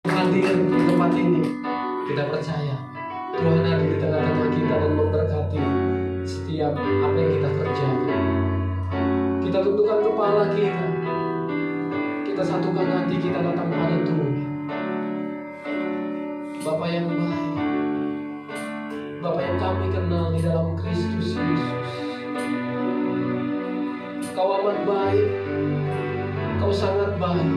hadir di tempat ini. Kita percaya Tuhan hadir di tengah-tengah kita dan memberkati setiap apa yang kita kerjakan. Kita tundukkan kepala kita, kita satukan hati kita datang kepada Tuhan. Bapa yang baik, Bapa yang kami kenal di dalam Kristus Yesus. Kau amat baik, Kau sangat baik.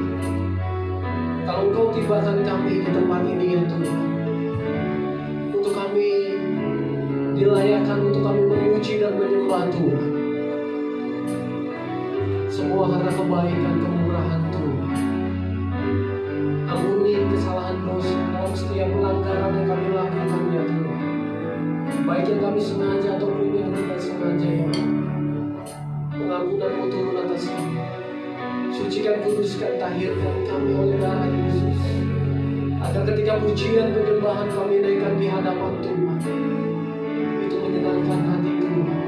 Kalau Engkau tibakan kami di tempat ini ya Tuhan, untuk kami dilayakkan, untuk kami memuji dan menyembah Tuhan. Semua karena kebaikan kemurahan Tuhan. Ampuni kesalahan dosa dalam setiap pelanggaran yang kami lakukan ya Tuhan, baik yang kami sengaja ataupun yang tidak sengaja ya Allah. Pengampunan-Mu turun atas kami. Sucikan, kuduskan, tahirkan kami oleh darah Yesus, agar ketika pujian penyembahan kami naikkan di hadapan Tuhan, itu menyenangkan hati Tuhan,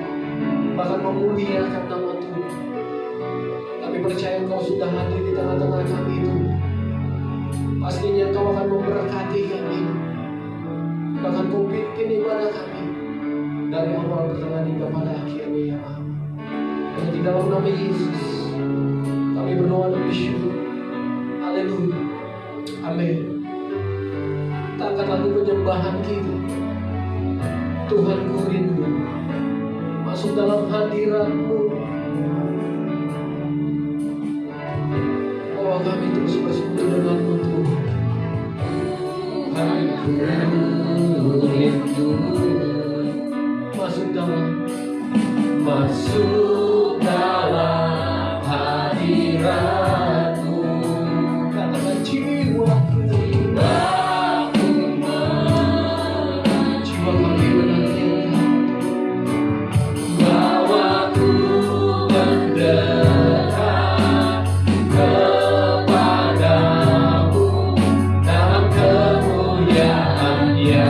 bahkan memuliakan nama Tuhan. Kami percaya Engkau sudah hadir di tengah-tengah kami Tuhan. Pastinya Engkau akan memberkati kami, bahkan Kau pimpin ibadah kami dari awal pertengahan hingga pada akhirnya ya Allah. Hanya di dalam nama Yesus kami berdoa dan bersyukur. Haleluya. Amin. Kita angkat lagu penyembahan kita. Tuhan ku rindu masuk dalam hadirat-Mu. Bahwa kami terus bersekutu dengan-Mu Tuhan. Haleluya. Masuk dalam hadirat-Mu. Katakan jiwaku, jiwa kami menantikan. Bawaku mendekat kepadamu dalam kemuliaan-Nya.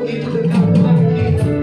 begitu dekat dengan kita.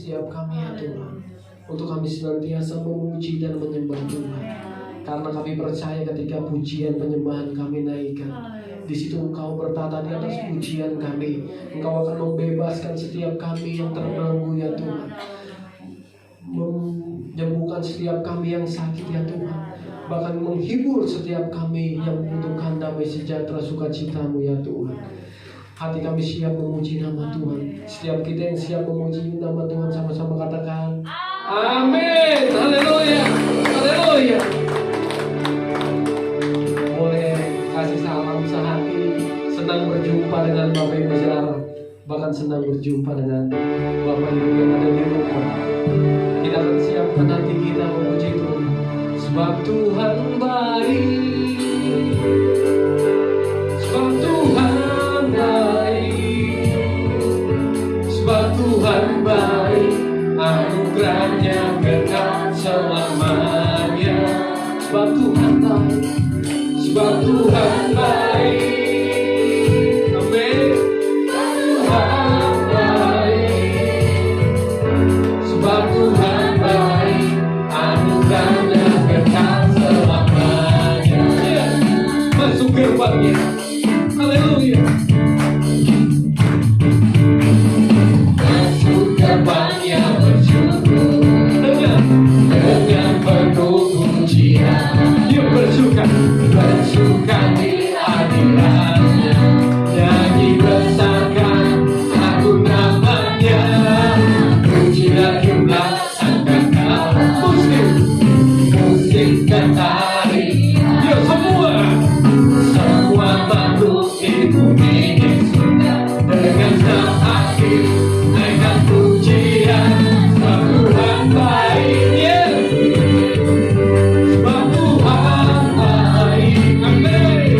setiap kami ya Tuhan, untuk kami senantiasa memuji dan menyembah Tuhan. Karena kami percaya ketika pujian penyembahan kami naikkan, di situ Engkau bertata di atas pujian kami. Engkau akan membebaskan setiap kami yang terbelenggu ya Tuhan, menyembuhkan setiap kami yang sakit ya Tuhan, bahkan menghibur setiap kami yang membutuhkan damai sejahtera sukacitamu ya Tuhan. Hati kami siap memuji nama Tuhan. Setiap kita yang siap memuji nama Tuhan, sama-sama katakan amin. Haleluya, haleluya. Boleh kasih salam sehati. Senang berjumpa dengan Bapak Ibu Saudara, bahkan senang berjumpa dengan Bapak Ibu yang ada di rumah. Kita akan siapkan hati kita memuji Tuhan. Sebab Tuhan baik, sebab Tuhan baik, sebab Tuhan baik, anugerahnya kekal selamanya. Sebab Tuhan baik, sebab Tuhan baik. Amin. Tuhan baik, sebab Tuhan baik, anugerahnya kekal selamanya. Ya, masuk gerbangnya. Haleluya. Masuk gerbangnya bersyukur dengan penuh pujian. Yuk bersuka di hadiratnya, nyanyi besarkan agung namanya. Pujilah jumlah sangkakala, musik dan tari. Yuk semua makhluk di bumi di surga, dengan senang hati naikkan pujian. Sebab Tuhan baik, yeah. Sebab Tuhan baik, amin.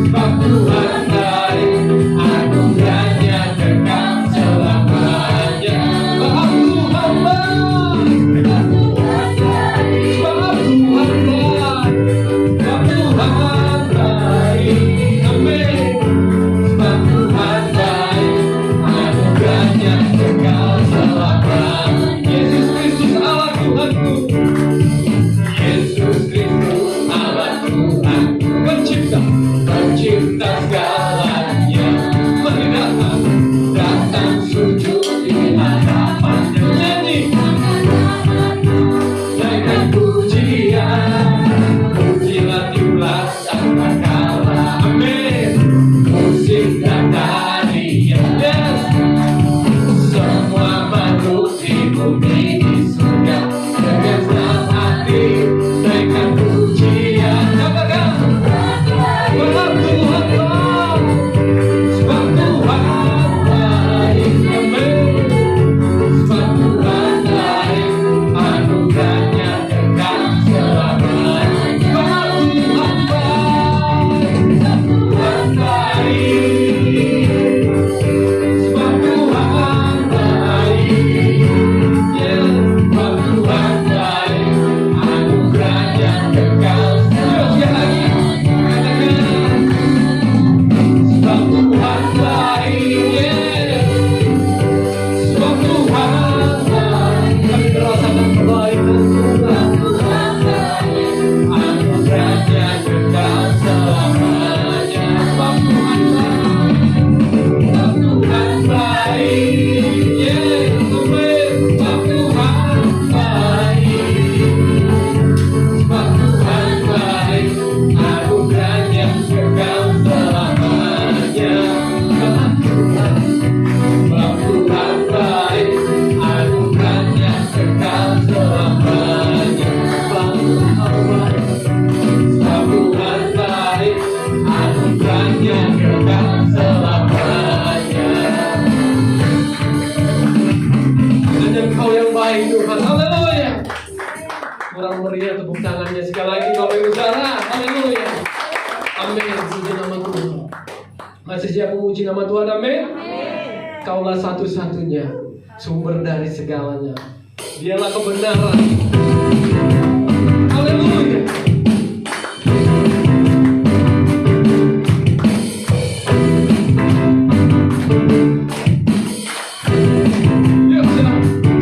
Sebab Tuhan baik, anugerahnya kekal selamanya. Sebab Tuhan baik, sebab Tuhan baik, sebab Tuhan baik, sebab Tuhan baik, amin. Sebab Tuhan baik, anugerahnya kekal selamanya. Yesus Kristus Allah Tuhanku, Yesus Kristus Allah Tuhanku, pencipta segalanya. Mari datang sujud di hadapannya, nyanyi naikkan pujian. Pujilah jumlah sangkakala, amin. Musik dan tarian, yes. Semua makhluk di bumi di surga, dengan senang hati naikkan pujian. Katakan sebab Tuhan baik, sebab Tuhan baik, amin. Sebab Tuhan baik, anugerahnya kekal selamanya. Sebab Tuhan baik, sebab Tuhan baik, sebab Tuhan baik, yeah. Sebab Tuhan baik, anugerahnya kekal. Yuk sekali lagi, katakan sebab Tuhan baik, yeah. Sebab Tuhan baik, kami merasakan kebaikan Tuhan. Tuhan baik, anugerahnya kekal selamanya. Sebab Tuhan baik, sebab Tuhan baik, yeah, amin. Sebab Tuhan baik, sebab Tuhan baik, anugerahnya kekal selamanya. Sebab Tuhan baik, anugerahnya kekal selamanya. Sebab Tuhan baik, sebab Tuhan baik, anugerahnya kekal selamanya. Hanya Engkau yang baik Tuhan, haleluya. Kurang meriah tepuk tangannya sekali lagi Bapak Ibu Saudara, haleluya. Amin, puji nama Tuhan. Masih siap memuji nama Tuhan, amin. Kaulah satu-satunya sumber dari segalanya. Dialah kebenaran. Haleluya. Yuk, silakan.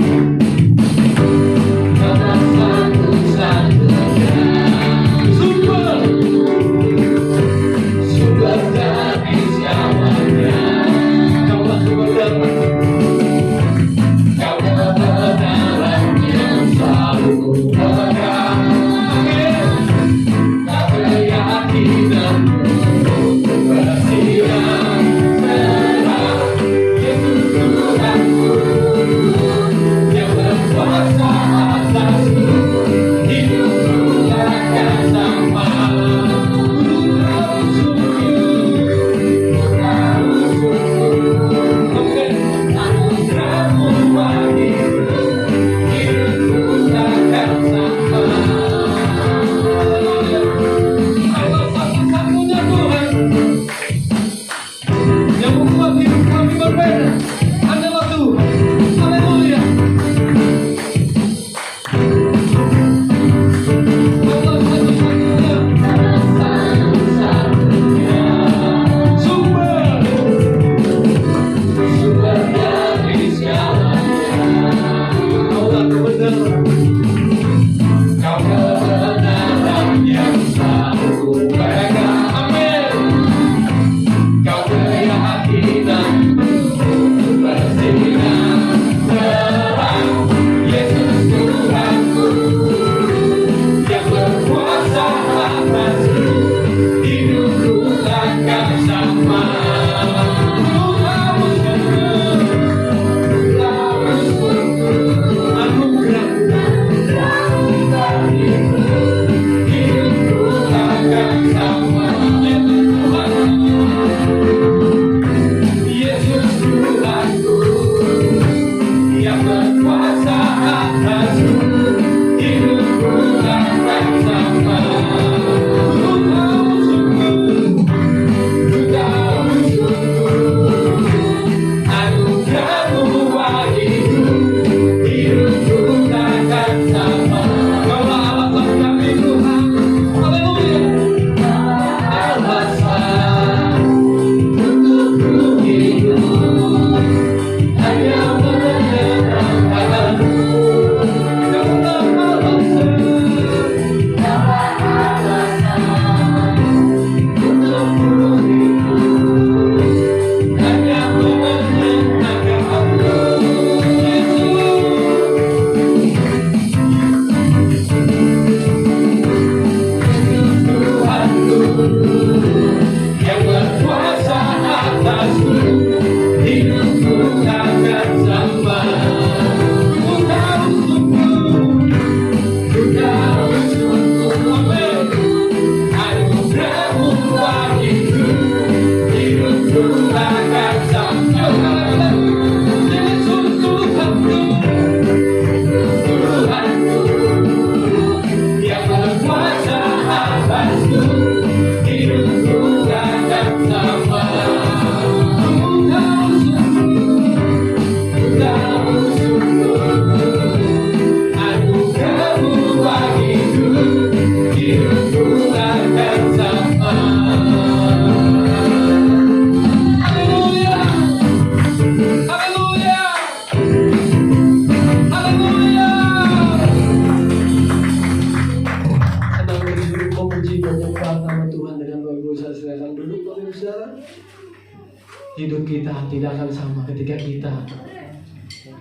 Hidup kita tidak akan sama ketika kita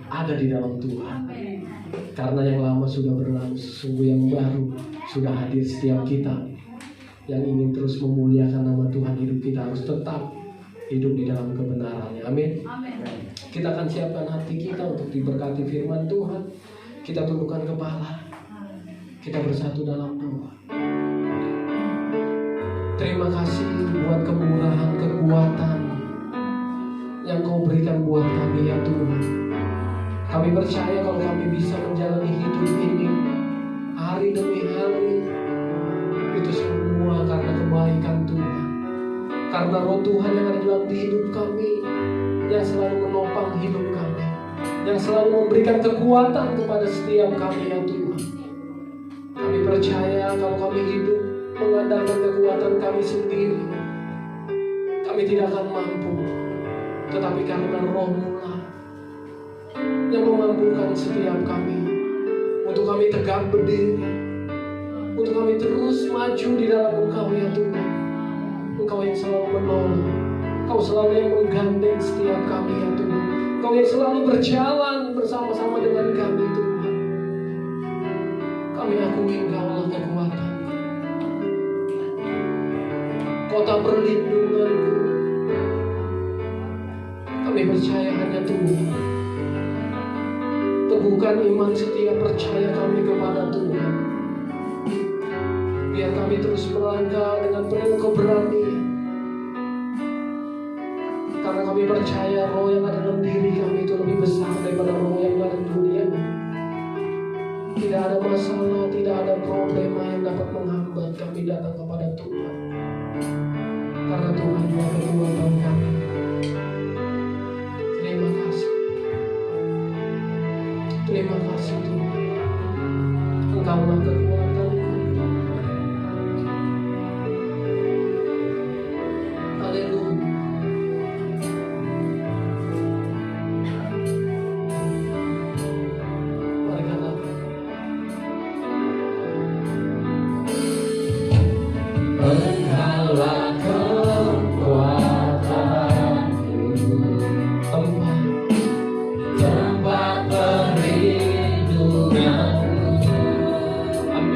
ada di dalam Tuhan. Karena yang lama sudah berlalu, sesungguh yang baru sudah hadir setiap kita. Yang ingin terus memuliakan nama Tuhan, hidup kita harus tetap hidup di dalam kebenarannya. Amin. Kita akan siapkan hati kita untuk diberkati firman Tuhan. Kita tundukkan kepala, kita bersatu dalam doa. Terima kasih buat kemurahan, kekuatan yang Kau berikan buat kami ya Tuhan. Kami percaya kalau kami bisa menjalani hidup ini hari demi hari, itu semua karena kebaikan Tuhan. Karena Roh Tuhan yang ada dalam hidup kami, yang selalu menopang hidup kami, yang selalu memberikan kekuatan kepada setiap kami ya Tuhan. Kami percaya kalau kami hidup mengandalkan kekuatan kami sendiri, kami tidak akan mampu. Tetapi karena Roh-Mu lah yang memampukan setiap kami, untuk kami tegak berdiri, untuk kami terus maju di dalam Engkau ya Tuhan. Engkau yang selalu menolong, Engkau selalu yang menggandeng setiap kami ya Tuhan. Engkau yang selalu berjalan bersama-sama dengan kami Tuhan. kota perlindunganku. Kami percaya hanya Tuhan. Teguhkan iman setia percaya kami kepada Tuhan. Biar kami terus melangkah dengan penuh keberanian. Karena kami percaya roh yang ada dalam diri kami itu lebih besar daripada roh yang ada di dunia. Tidak ada masalah, tidak ada problema yang dapat menghambat kami datang kepada Tuhan. Karena Tuhan adalah kekuatan kami. Terima kasih. Terima kasih Tuhan. Engkaulah kekuatan. Haleluya. Mari katakan. Engkaulah kekuatanku, tempat perlindunganku. Amin.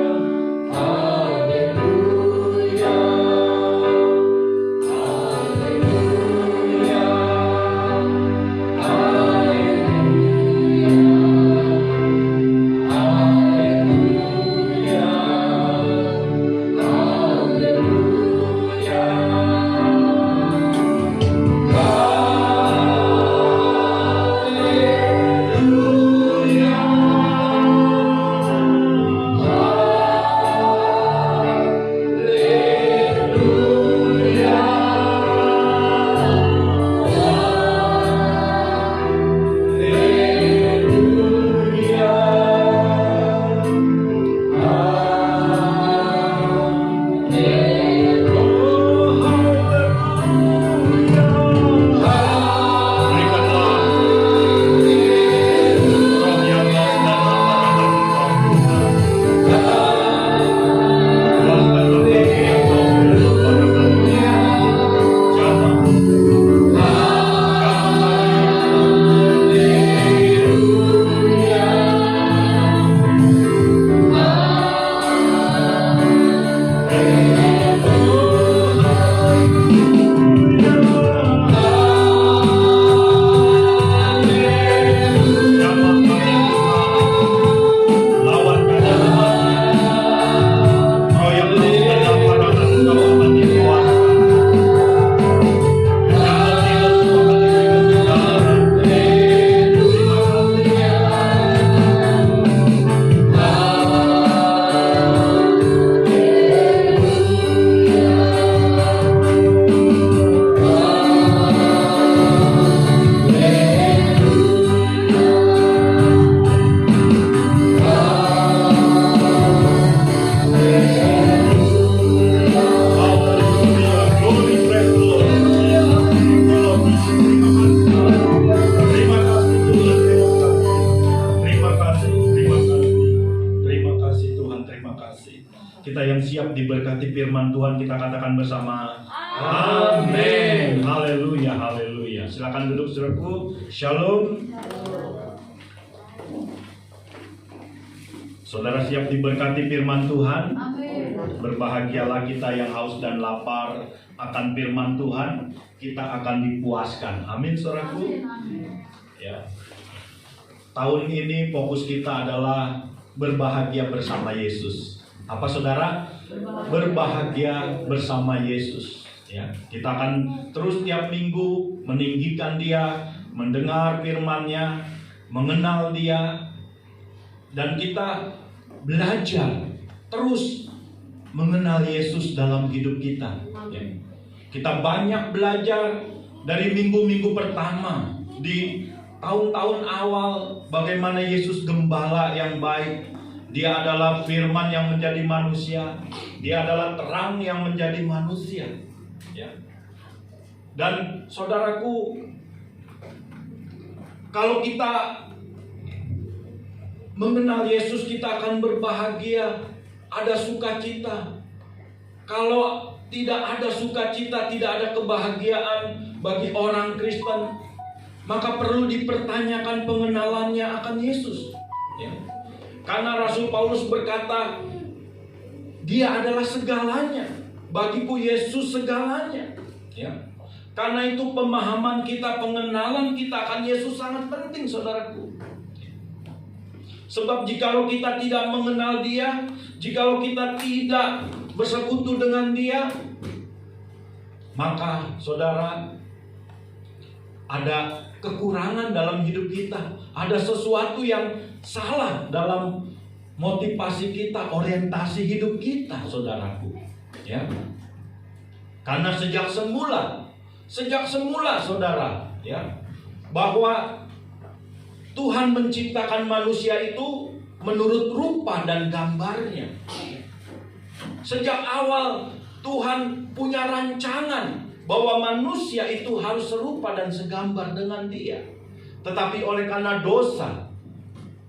Haleluya. Kita yang siap diberkati firman Tuhan, kita katakan bersama amin. Haleluya, haleluya. Silakan duduk saudaraku. Shalom. Saudara siap diberkati firman Tuhan? Amin. Berbahagialah kita yang haus dan lapar akan firman Tuhan. Kita akan dipuaskan. Amin, saudaraku. Ya. Tahun ini fokus kita adalah berbahagia bersama Yesus. Apa saudara? Berbahagia bersama Yesus. Ya, kita akan terus tiap minggu meninggikan Dia, mendengar firman-Nya, mengenal Dia, dan kita belajar terus mengenal Yesus dalam hidup kita. Ya. Kita banyak belajar dari minggu-minggu pertama di tahun-tahun awal bagaimana Yesus gembala yang baik. Dia adalah firman yang menjadi manusia. Dia adalah terang yang menjadi manusia. Ya. Dan saudaraku, kalau kita mengenal Yesus, kita akan berbahagia, ada sukacita. Kalau tidak ada sukacita, tidak ada kebahagiaan bagi orang Kristen, maka perlu dipertanyakan pengenalannya akan Yesus. Ya. Karena Rasul Paulus berkata, Dia adalah segalanya. Bagiku Yesus segalanya. Ya. Karena itu pemahaman kita, pengenalan kita akan Yesus sangat penting, saudaraku. Sebab jikalau kita tidak mengenal Dia, jikalau kita tidak bersekutu dengan Dia, maka saudara, ada kekurangan dalam hidup kita. Ada sesuatu yang salah dalam motivasi kita, orientasi hidup kita, saudaraku. Ya. Karena sejak semula, saudara, ya, bahwa Tuhan menciptakan manusia itu menurut rupa dan gambarnya. Sejak awal Tuhan punya rancangan bahwa manusia itu harus serupa dan segambar dengan Dia. Tetapi oleh karena dosa,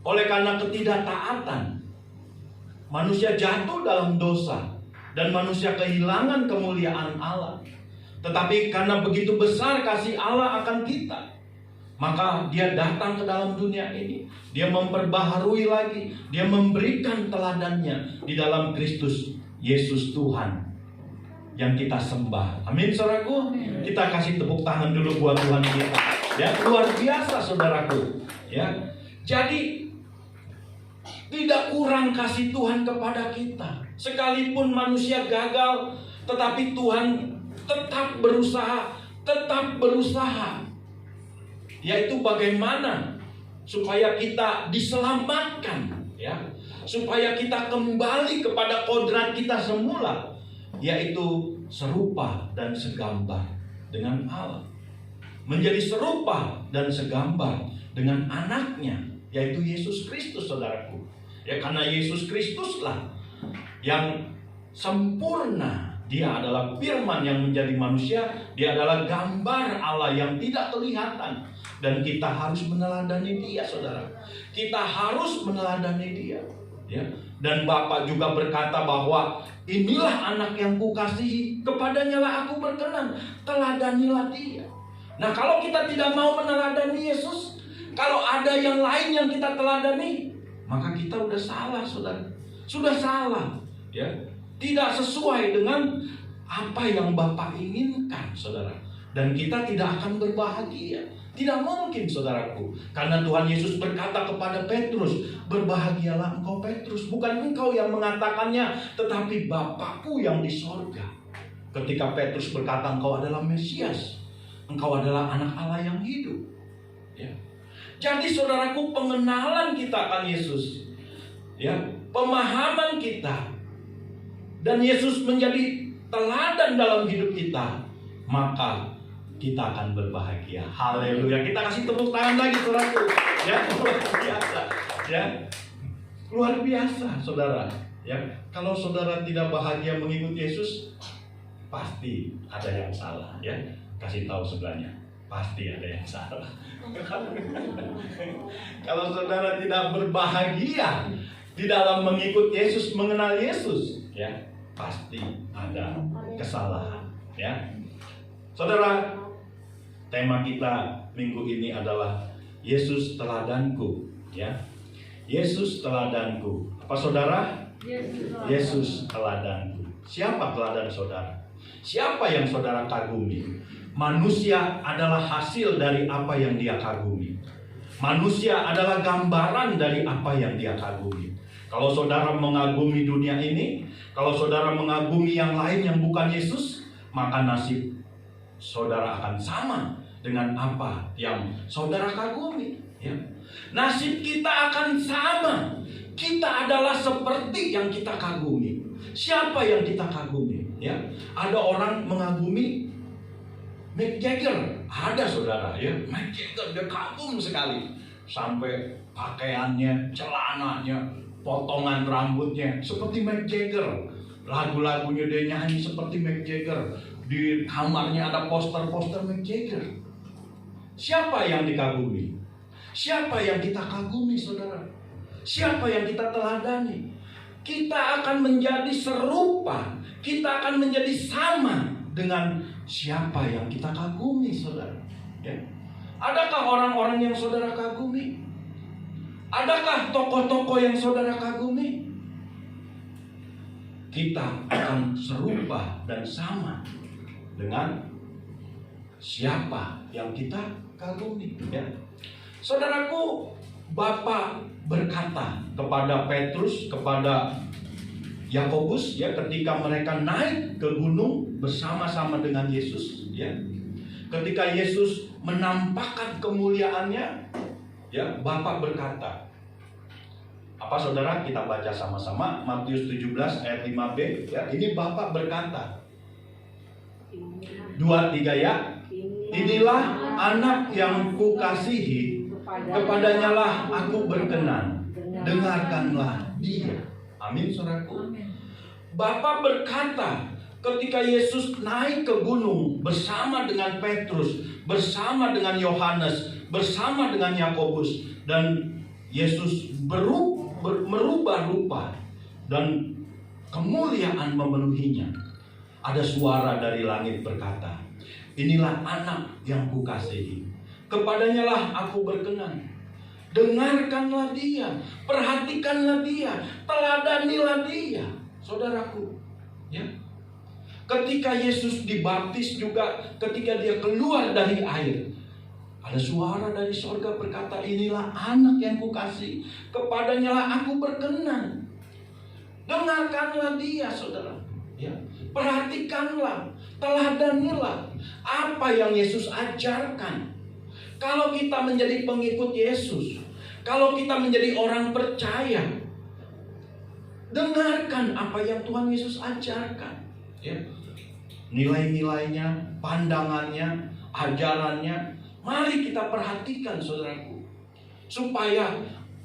oleh karena ketidaktaatan, manusia jatuh dalam dosa dan manusia kehilangan kemuliaan Allah. Tetapi karena begitu besar kasih Allah akan kita, maka Dia datang ke dalam dunia ini. Dia memperbaharui lagi, Dia memberikan teladannya di dalam Kristus Yesus Tuhan yang kita sembah. Amin, saudaraku. Kita kasih tepuk tangan dulu buat Tuhan kita. Ya, luar biasa, saudaraku. Ya, jadi tidak kurang kasih Tuhan kepada kita. Sekalipun manusia gagal, tetapi Tuhan tetap berusaha. Yaitu bagaimana supaya kita diselamatkan, ya, supaya kita kembali kepada kodrat kita semula, yaitu serupa dan segambar dengan Allah, menjadi serupa dan segambar dengan anaknya, yaitu Yesus Kristus, saudaraku. Ya, karena Yesus Kristuslah yang sempurna. Dia adalah firman yang menjadi manusia. Dia adalah gambar Allah yang tidak kelihatan. Dan kita harus meneladani Dia, saudara. Kita harus meneladani Dia. Ya. Dan Bapa juga berkata bahwa inilah anak yang kukasihi, kepadanya lah aku berkenan, teladanilah Dia. Nah, kalau kita tidak mau meneladani Yesus, kalau ada yang lain yang kita teladani, maka kita udah salah, saudara. Sudah salah, ya. Tidak sesuai dengan apa yang Bapa inginkan, saudara. Dan kita tidak akan berbahagia. Tidak mungkin, saudaraku. Karena Tuhan Yesus berkata kepada Petrus, berbahagialah engkau Petrus. Bukan engkau yang mengatakannya, tetapi Bapakku yang di sorga. Ketika Petrus berkata engkau adalah Mesias, engkau adalah anak Allah yang hidup, ya. Jadi saudaraku, pengenalan kita akan Yesus, ya, pemahaman kita, dan Yesus menjadi teladan dalam hidup kita, maka kita akan berbahagia. Haleluya. Kita kasih tepuk tangan lagi, saudaraku. Ya, luar biasa. Ya, luar biasa, saudara. Ya, kalau saudara tidak bahagia mengikuti Yesus, pasti ada yang salah. Ya, kasih tahu sebelahnya, pasti ada yang salah. Kalau saudara tidak berbahagia di dalam mengikut Yesus, mengenal Yesus, ya, pasti ada kesalahan, ya. Saudara, tema kita minggu ini adalah Yesus teladanku, ya. Yesus teladanku. Apa saudara? Yesus teladanku. Siapa teladan saudara? Siapa yang saudara kagumi? Manusia adalah hasil dari apa yang dia kagumi. Manusia adalah gambaran dari apa yang dia kagumi. Kalau saudara mengagumi dunia ini, kalau saudara mengagumi yang lain yang bukan Yesus, maka nasib saudara akan sama dengan apa yang saudara kagumi, ya. Nasib kita akan sama. Kita adalah seperti yang kita kagumi. Siapa yang kita kagumi, ya? Ada orang mengagumi Mick Jagger, ada saudara, ya. Mick Jagger dia kagum sekali, sampai pakaiannya, celananya, potongan rambutnya seperti Mick Jagger, lagu-lagunya dia nyanyi seperti Mick Jagger, di kamarnya ada poster-poster Mick Jagger. Siapa yang dikagumi? Siapa yang kita kagumi, saudara? Siapa yang kita teladani? Kita akan menjadi serupa, kita akan menjadi sama dengan siapa yang kita kagumi, saudara, ya. Adakah orang-orang yang saudara kagumi? Adakah tokoh-tokoh yang saudara kagumi? Kita akan serupa dan sama dengan siapa yang kita kagumi, ya. Saudaraku, Bapa berkata kepada Petrus, kepada Yakobus, ya, ketika mereka naik ke gunung bersama-sama dengan Yesus, ya. Ketika Yesus menampakkan kemuliaannya, ya, Bapa berkata, apa saudara? Kita baca sama-sama Matius 17 ayat 5b, ya. Ini Bapa berkata, 2-3 ya. Inilah anak yang kukasihi, kepadanya lah aku berkenan, dengarkanlah dia. Amin, saudaraku. Bapa berkata ketika Yesus naik ke gunung bersama dengan Petrus, bersama dengan Yohanes, bersama dengan Yakobus, dan Yesus merubah rupa dan kemuliaan memenuhinya. Ada suara dari langit berkata, inilah anak yang kukasihi, kepadanya lah aku berkenan. Dengarkanlah dia, perhatikanlah dia, teladanilah dia, saudaraku, ya. Ketika Yesus dibaptis juga, ketika dia keluar dari air, ada suara dari surga berkata, inilah anak yang kukasihi, kepadanya lah aku berkenan. Dengarkanlah dia, saudara, ya. Perhatikanlah, teladanilah apa yang Yesus ajarkan. Kalau kita menjadi pengikut Yesus, kalau kita menjadi orang percaya, dengarkan apa yang Tuhan Yesus ajarkan, ya. Nilai-nilainya, pandangannya, ajarannya, mari kita perhatikan, saudaraku, supaya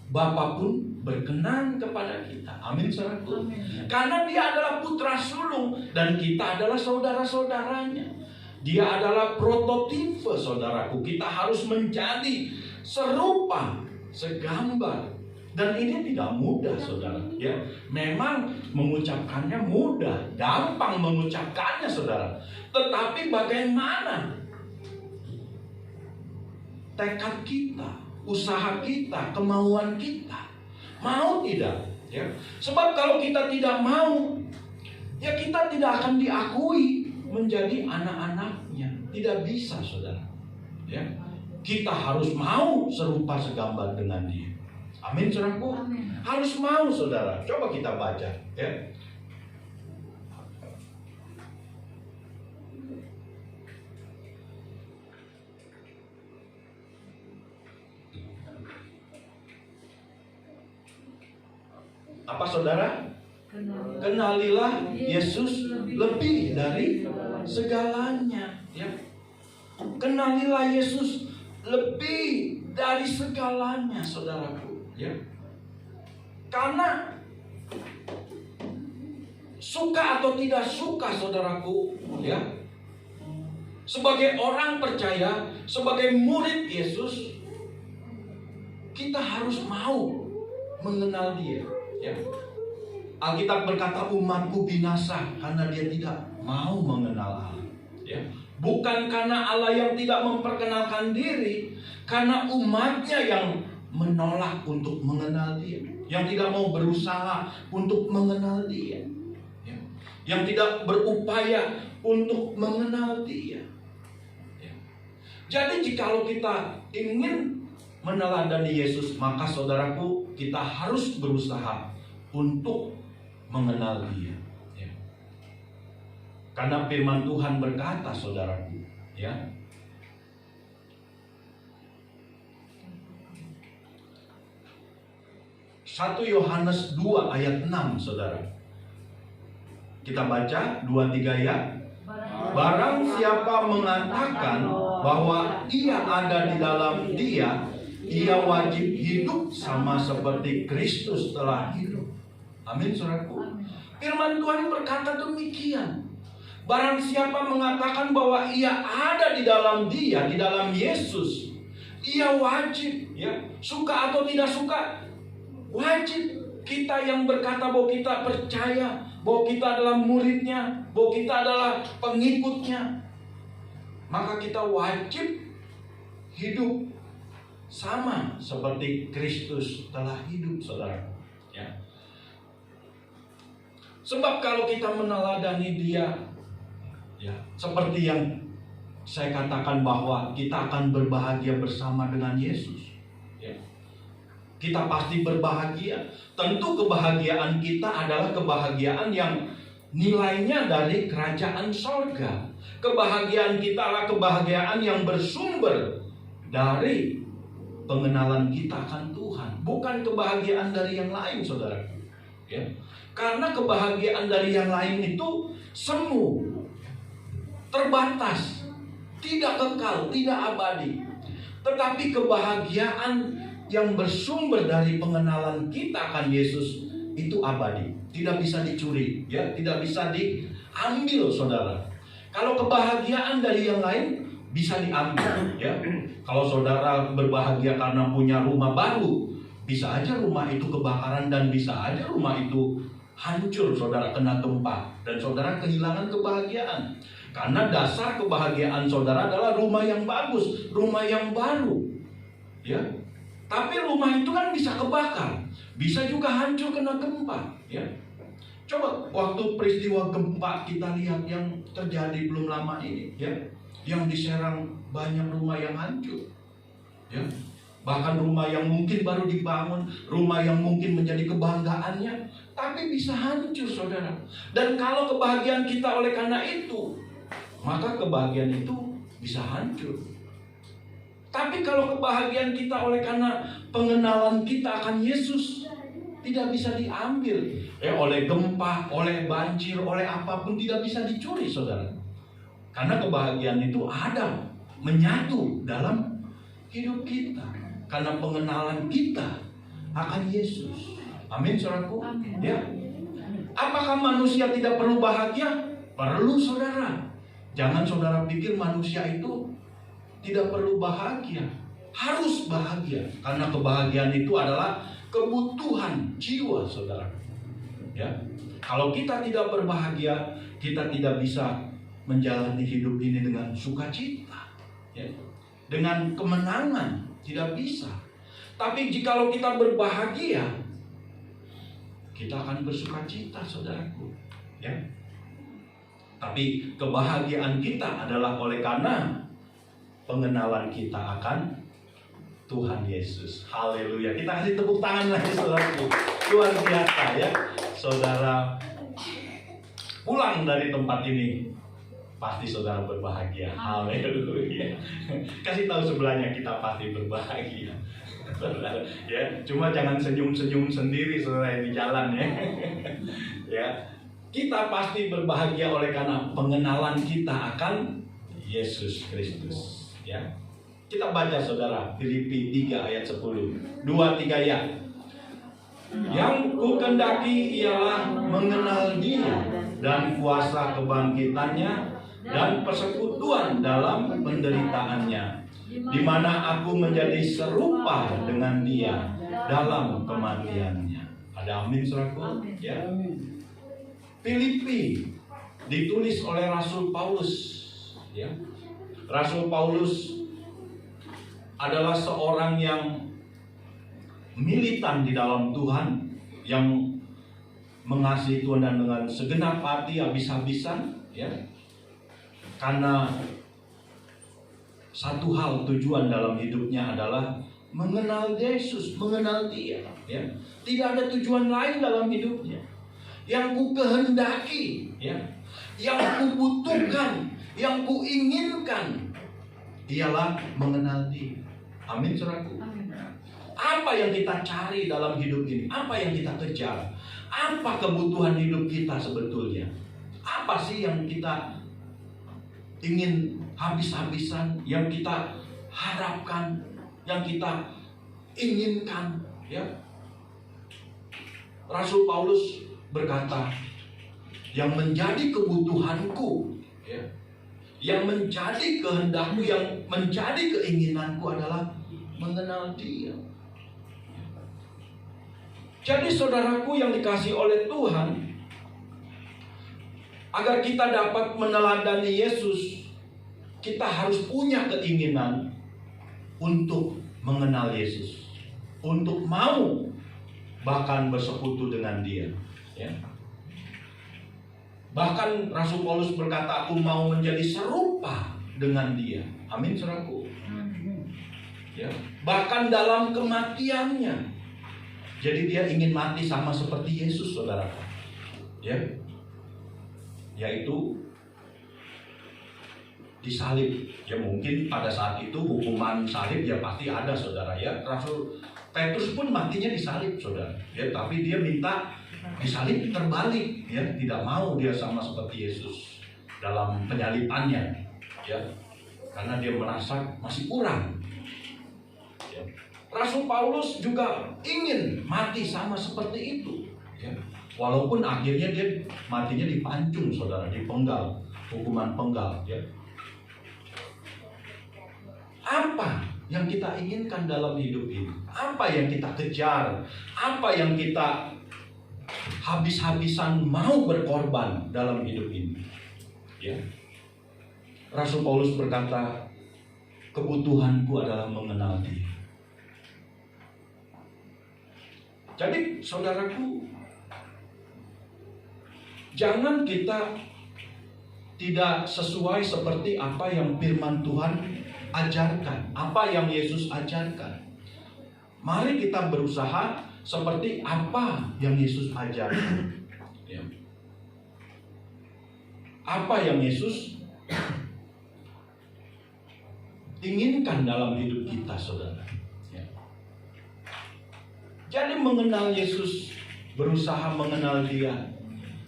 Bapa pun berkenan kepada kita. Amin, saudaraku. Karena dia adalah putra sulung dan kita adalah saudara-saudaranya. Dia adalah prototipe, saudaraku. Kita harus menjadi serupa, segambar. Dan ini tidak mudah, saudara, ya. Memang mengucapkannya mudah, gampang mengucapkannya, saudara. Tetapi bagaimana tekad kita, usaha kita, kemauan kita? Mau tidak, ya? Sebab kalau kita tidak mau, ya kita tidak akan diakui menjadi anak-anaknya. Tidak bisa, saudara, ya. Kita harus mau serupa segambar dengan dia. Amin, saudaraku. Harus mau, saudara. Coba kita baca, ya. Apa, saudara? Kenalilah Yesus lebih dari segalanya, ya. Kenalilah Yesus lebih dari segalanya, saudaraku, ya. Karena suka atau tidak suka, saudaraku, ya, sebagai orang percaya, sebagai murid Yesus, kita harus mau mengenal dia, ya. Alkitab berkata umatku binasa karena dia tidak mau mengenal Allah. Ya. Bukan karena Allah yang tidak memperkenalkan diri, karena umatnya yang menolak untuk mengenal dia, yang tidak mau berusaha untuk mengenal dia, ya. Yang tidak berupaya untuk mengenal dia. Ya. Jadi jikalau kita ingin meneladani Yesus, maka saudaraku, kita harus berusaha untuk mengenal dia, ya. Karena firman Tuhan berkata, saudaraku, ya, 1 Yohanes 2 ayat 6, saudara. Kita baca 2-3 ya. Barang siapa mengatakan bahwa ia ada di dalam dia, ia wajib hidup sama seperti Kristus telah hidup. Amin, saudaraku. Firman Tuhan berkata demikian. Barang siapa mengatakan bahwa ia ada di dalam dia, di dalam Yesus, ia wajib, ya, suka atau tidak suka, wajib. Kita yang berkata bahwa kita percaya, bahwa kita adalah muridnya, bahwa kita adalah pengikutnya, maka kita wajib hidup sama seperti Kristus telah hidup, saudara. Ya. Sebab kalau kita meneladani dia, ya, seperti yang saya katakan bahwa kita akan berbahagia bersama dengan Yesus, ya. Kita pasti berbahagia. Tentu kebahagiaan kita adalah kebahagiaan yang nilainya dari kerajaan sorga. Kebahagiaan kita adalah kebahagiaan yang bersumber dari pengenalan kita akan Tuhan, bukan kebahagiaan dari yang lain, saudara. Ya. Karena kebahagiaan dari yang lain itu semu, terbatas, tidak kekal, tidak abadi. Tetapi kebahagiaan yang bersumber dari pengenalan kita akan Yesus itu abadi, tidak bisa dicuri, ya, tidak bisa diambil, saudara. Kalau kebahagiaan dari yang lain bisa diambil, ya. Kalau saudara berbahagia karena punya rumah baru, bisa aja rumah itu kebakaran dan bisa aja rumah itu hancur, saudara, kena gempa, dan saudara kehilangan kebahagiaan. Karena dasar kebahagiaan saudara adalah rumah yang bagus, rumah yang baru, ya. Tapi rumah itu kan bisa kebakar, bisa juga hancur kena gempa, ya. Coba waktu peristiwa gempa kita lihat yang terjadi belum lama ini, ya, yang di Serang banyak rumah yang hancur, ya. Bahkan rumah yang mungkin baru dibangun, rumah yang mungkin menjadi kebanggaannya, tapi bisa hancur, saudara. Dan kalau kebahagiaan kita oleh karena itu, maka kebahagiaan itu bisa hancur. Tapi kalau kebahagiaan kita oleh karena pengenalan kita akan Yesus, tidak bisa diambil, oleh gempa, oleh banjir, oleh apapun, tidak bisa dicuri, saudara. Karena kebahagiaan itu ada, menyatu dalam hidup kita. Karena pengenalan kita akan Yesus. Amin, saudaraku. Ya. Apakah manusia tidak perlu bahagia? Perlu, saudara. Jangan saudara pikir manusia itu tidak perlu bahagia. Harus bahagia. Karena kebahagiaan itu adalah kebutuhan jiwa, saudara. Ya. Kalau kita tidak berbahagia, kita tidak bisa menjalani hidup ini dengan sukacita, ya. Dengan kemenangan, tidak bisa. Tapi jikalau kita berbahagia, kita akan bersukacita, saudaraku, ya. Tapi kebahagiaan kita adalah oleh karena pengenalan kita akan Tuhan Yesus. Haleluya. Kita kasih tepuk tangan lagi, saudaraku. Luar biasa, ya. Saudara pulang dari tempat ini, pasti saudara berbahagia. Haleluya. Kasih tahu sebelahnya, kita pasti berbahagia. Saudara, ya, cuma jangan senyum-senyum sendiri, saudara, di jalan, ya. Ya, kita pasti berbahagia oleh karena pengenalan kita akan Yesus Kristus, ya. Kita baca, saudara, Filipi 3 ayat 10. 2-3 ya. Yang kukendaki ialah mengenal Dia dan kuasa kebangkitannya dan persekutuan dalam penderitaannya, di mana aku menjadi serupa dengan Dia dalam kematiannya. Ada amin saudaraku? Amin. Ya. Amin. Filipi ditulis oleh Rasul Paulus. Ya. Rasul Paulus adalah seorang yang militan di dalam Tuhan, yang mengasihi Tuhan dan dengan segenap hati habis-habisan, ya. Karena satu hal tujuan dalam hidupnya adalah mengenal Yesus, mengenal Dia, ya. Tidak ada tujuan lain dalam hidupnya. Yang ku kehendaki, ya, yang ku butuhkan, yang ku inginkan ialah mengenal Dia. Amin, saudaraku. Amin. Apa yang kita cari dalam hidup ini? Apa yang kita kejar? Apa kebutuhan hidup kita sebetulnya? Apa sih yang kita ingin habis-habisan, yang kita harapkan, yang kita inginkan, ya? Rasul Paulus berkata, yang menjadi kebutuhanku, ya, yang menjadi kehendakku, yang menjadi keinginanku adalah mengenal Dia. Jadi saudaraku yang dikasihi oleh Tuhan, agar kita dapat meneladani Yesus, kita harus punya keinginan untuk mengenal Yesus, untuk mau bahkan bersekutu dengan Dia, ya. Bahkan Rasul Paulus berkata, aku mau menjadi serupa dengan Dia. Amin, saudaraku. Ya. Bahkan dalam kematiannya, jadi dia ingin mati sama seperti Yesus, saudara. Ya, yaitu disalib. Ya mungkin pada saat itu hukuman salib ya pasti ada, saudara. Ya, Rasul Petrus pun matinya disalib, saudara. Ya, tapi dia minta disalib terbalik. Ya, tidak mau dia sama seperti Yesus dalam penyalipannya. Ya, karena dia merasa masih kurang. Ya. Rasul Paulus juga ingin mati sama seperti itu, ya. Walaupun akhirnya dia matinya dipancung, saudara, dipenggal, hukuman penggal, ya. Apa yang kita inginkan dalam hidup ini? Apa yang kita kejar? Apa yang kita habis-habisan mau berkorban dalam hidup ini? Ya. Rasul Paulus berkata, kebutuhanku adalah mengenal Dia. Jadi saudaraku, jangan kita tidak sesuai seperti apa yang firman Tuhan ajarkan, apa yang Yesus ajarkan. Mari kita berusaha seperti apa yang Yesus ajarkan, ya. Apa yang Yesus inginkan dalam hidup kita, saudara. Jadi mengenal Yesus, berusaha mengenal Dia,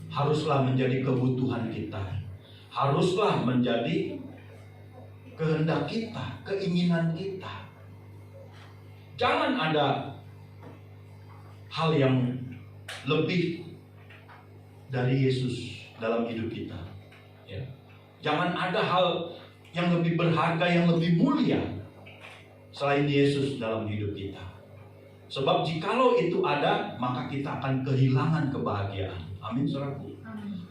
haruslah menjadi kebutuhan kita. Haruslah menjadi kehendak kita, keinginan kita. Jangan ada hal yang lebih dari Yesus dalam hidup kita, ya. Jangan ada hal yang lebih berharga, yang lebih mulia selain Yesus dalam hidup kita. Sebab jikalau itu ada, maka kita akan kehilangan kebahagiaan. Amin, saudaraku.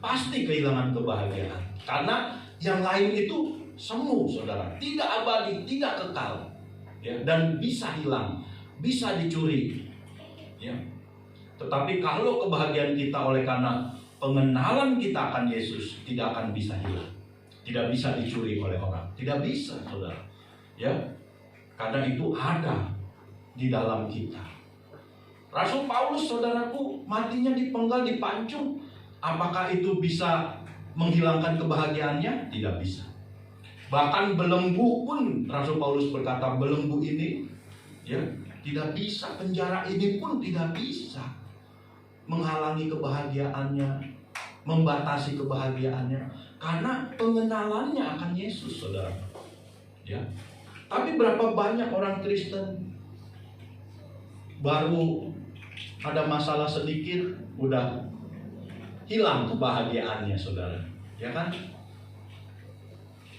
Pasti kehilangan kebahagiaan. Karena yang lain itu semu, saudara. Tidak abadi, tidak kekal, ya, dan bisa hilang, bisa dicuri, ya. Tetapi kalau kebahagiaan kita oleh karena pengenalan kita akan Yesus, tidak akan bisa hilang, tidak bisa dicuri oleh orang, tidak bisa, saudara, ya. Karena itu ada di dalam kita. Rasul Paulus, saudaraku, matinya dipenggal, dipancung. Apakah itu bisa menghilangkan kebahagiaannya? Tidak bisa. Bahkan belenggu pun, Rasul Paulus berkata, belenggu ini, ya, tidak bisa. Penjara ini pun tidak bisa menghalangi kebahagiaannya, membatasi kebahagiaannya, karena pengenalannya akan Yesus, saudara. Ya. Tapi berapa banyak orang Kristen baru ada masalah sedikit udah hilang kebahagiaannya, saudara, ya kan?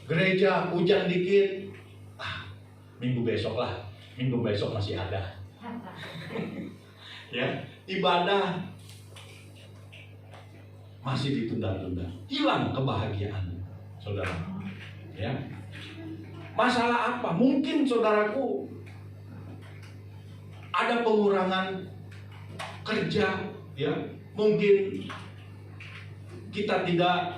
Gereja hujan dikit, minggu besok masih ada. Ya, ibadah masih ditunda-tunda, hilang kebahagiaan, saudara. Ya, masalah apa? Mungkin saudaraku ada pengurangan kerja, ya. Mungkin kita tidak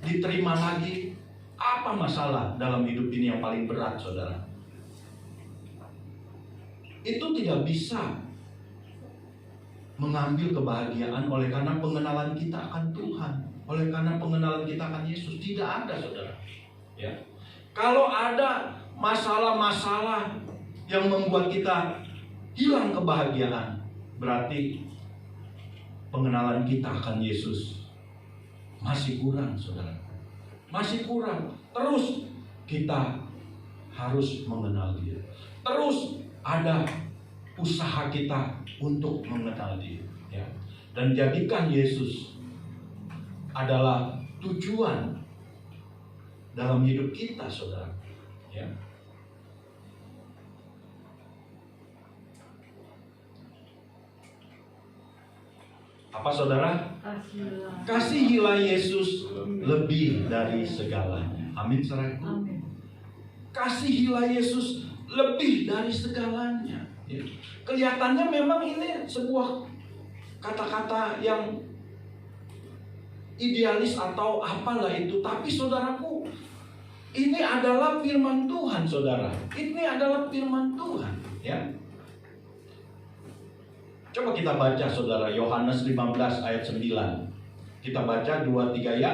diterima lagi. Apa masalah dalam hidup ini yang paling berat, saudara? Itu tidak bisa mengambil kebahagiaan oleh karena pengenalan kita akan Tuhan, oleh karena pengenalan kita akan Yesus. Tidak ada, saudara. Ya. Kalau ada masalah-masalah yang membuat kita hilang kebahagiaan, berarti pengenalan kita akan Yesus masih kurang, saudara. Masih kurang. Terus kita harus mengenal Dia. Terus ada usaha kita untuk mengenal Dia, ya. Dan jadikan Yesus adalah tujuan dalam hidup kita, saudara. Ya. Apa, saudara? Kasihilah Yesus lebih dari segalanya. Amin, saudaraku. Kasihilah Yesus lebih dari segalanya. Ya. Kelihatannya memang ini sebuah kata-kata yang idealis atau apalah itu, tapi saudaraku, ini adalah firman Tuhan, saudara. Ini adalah firman Tuhan, ya. Coba kita baca, saudara, Yohanes 15 ayat 9. Kita baca 2-3 ya.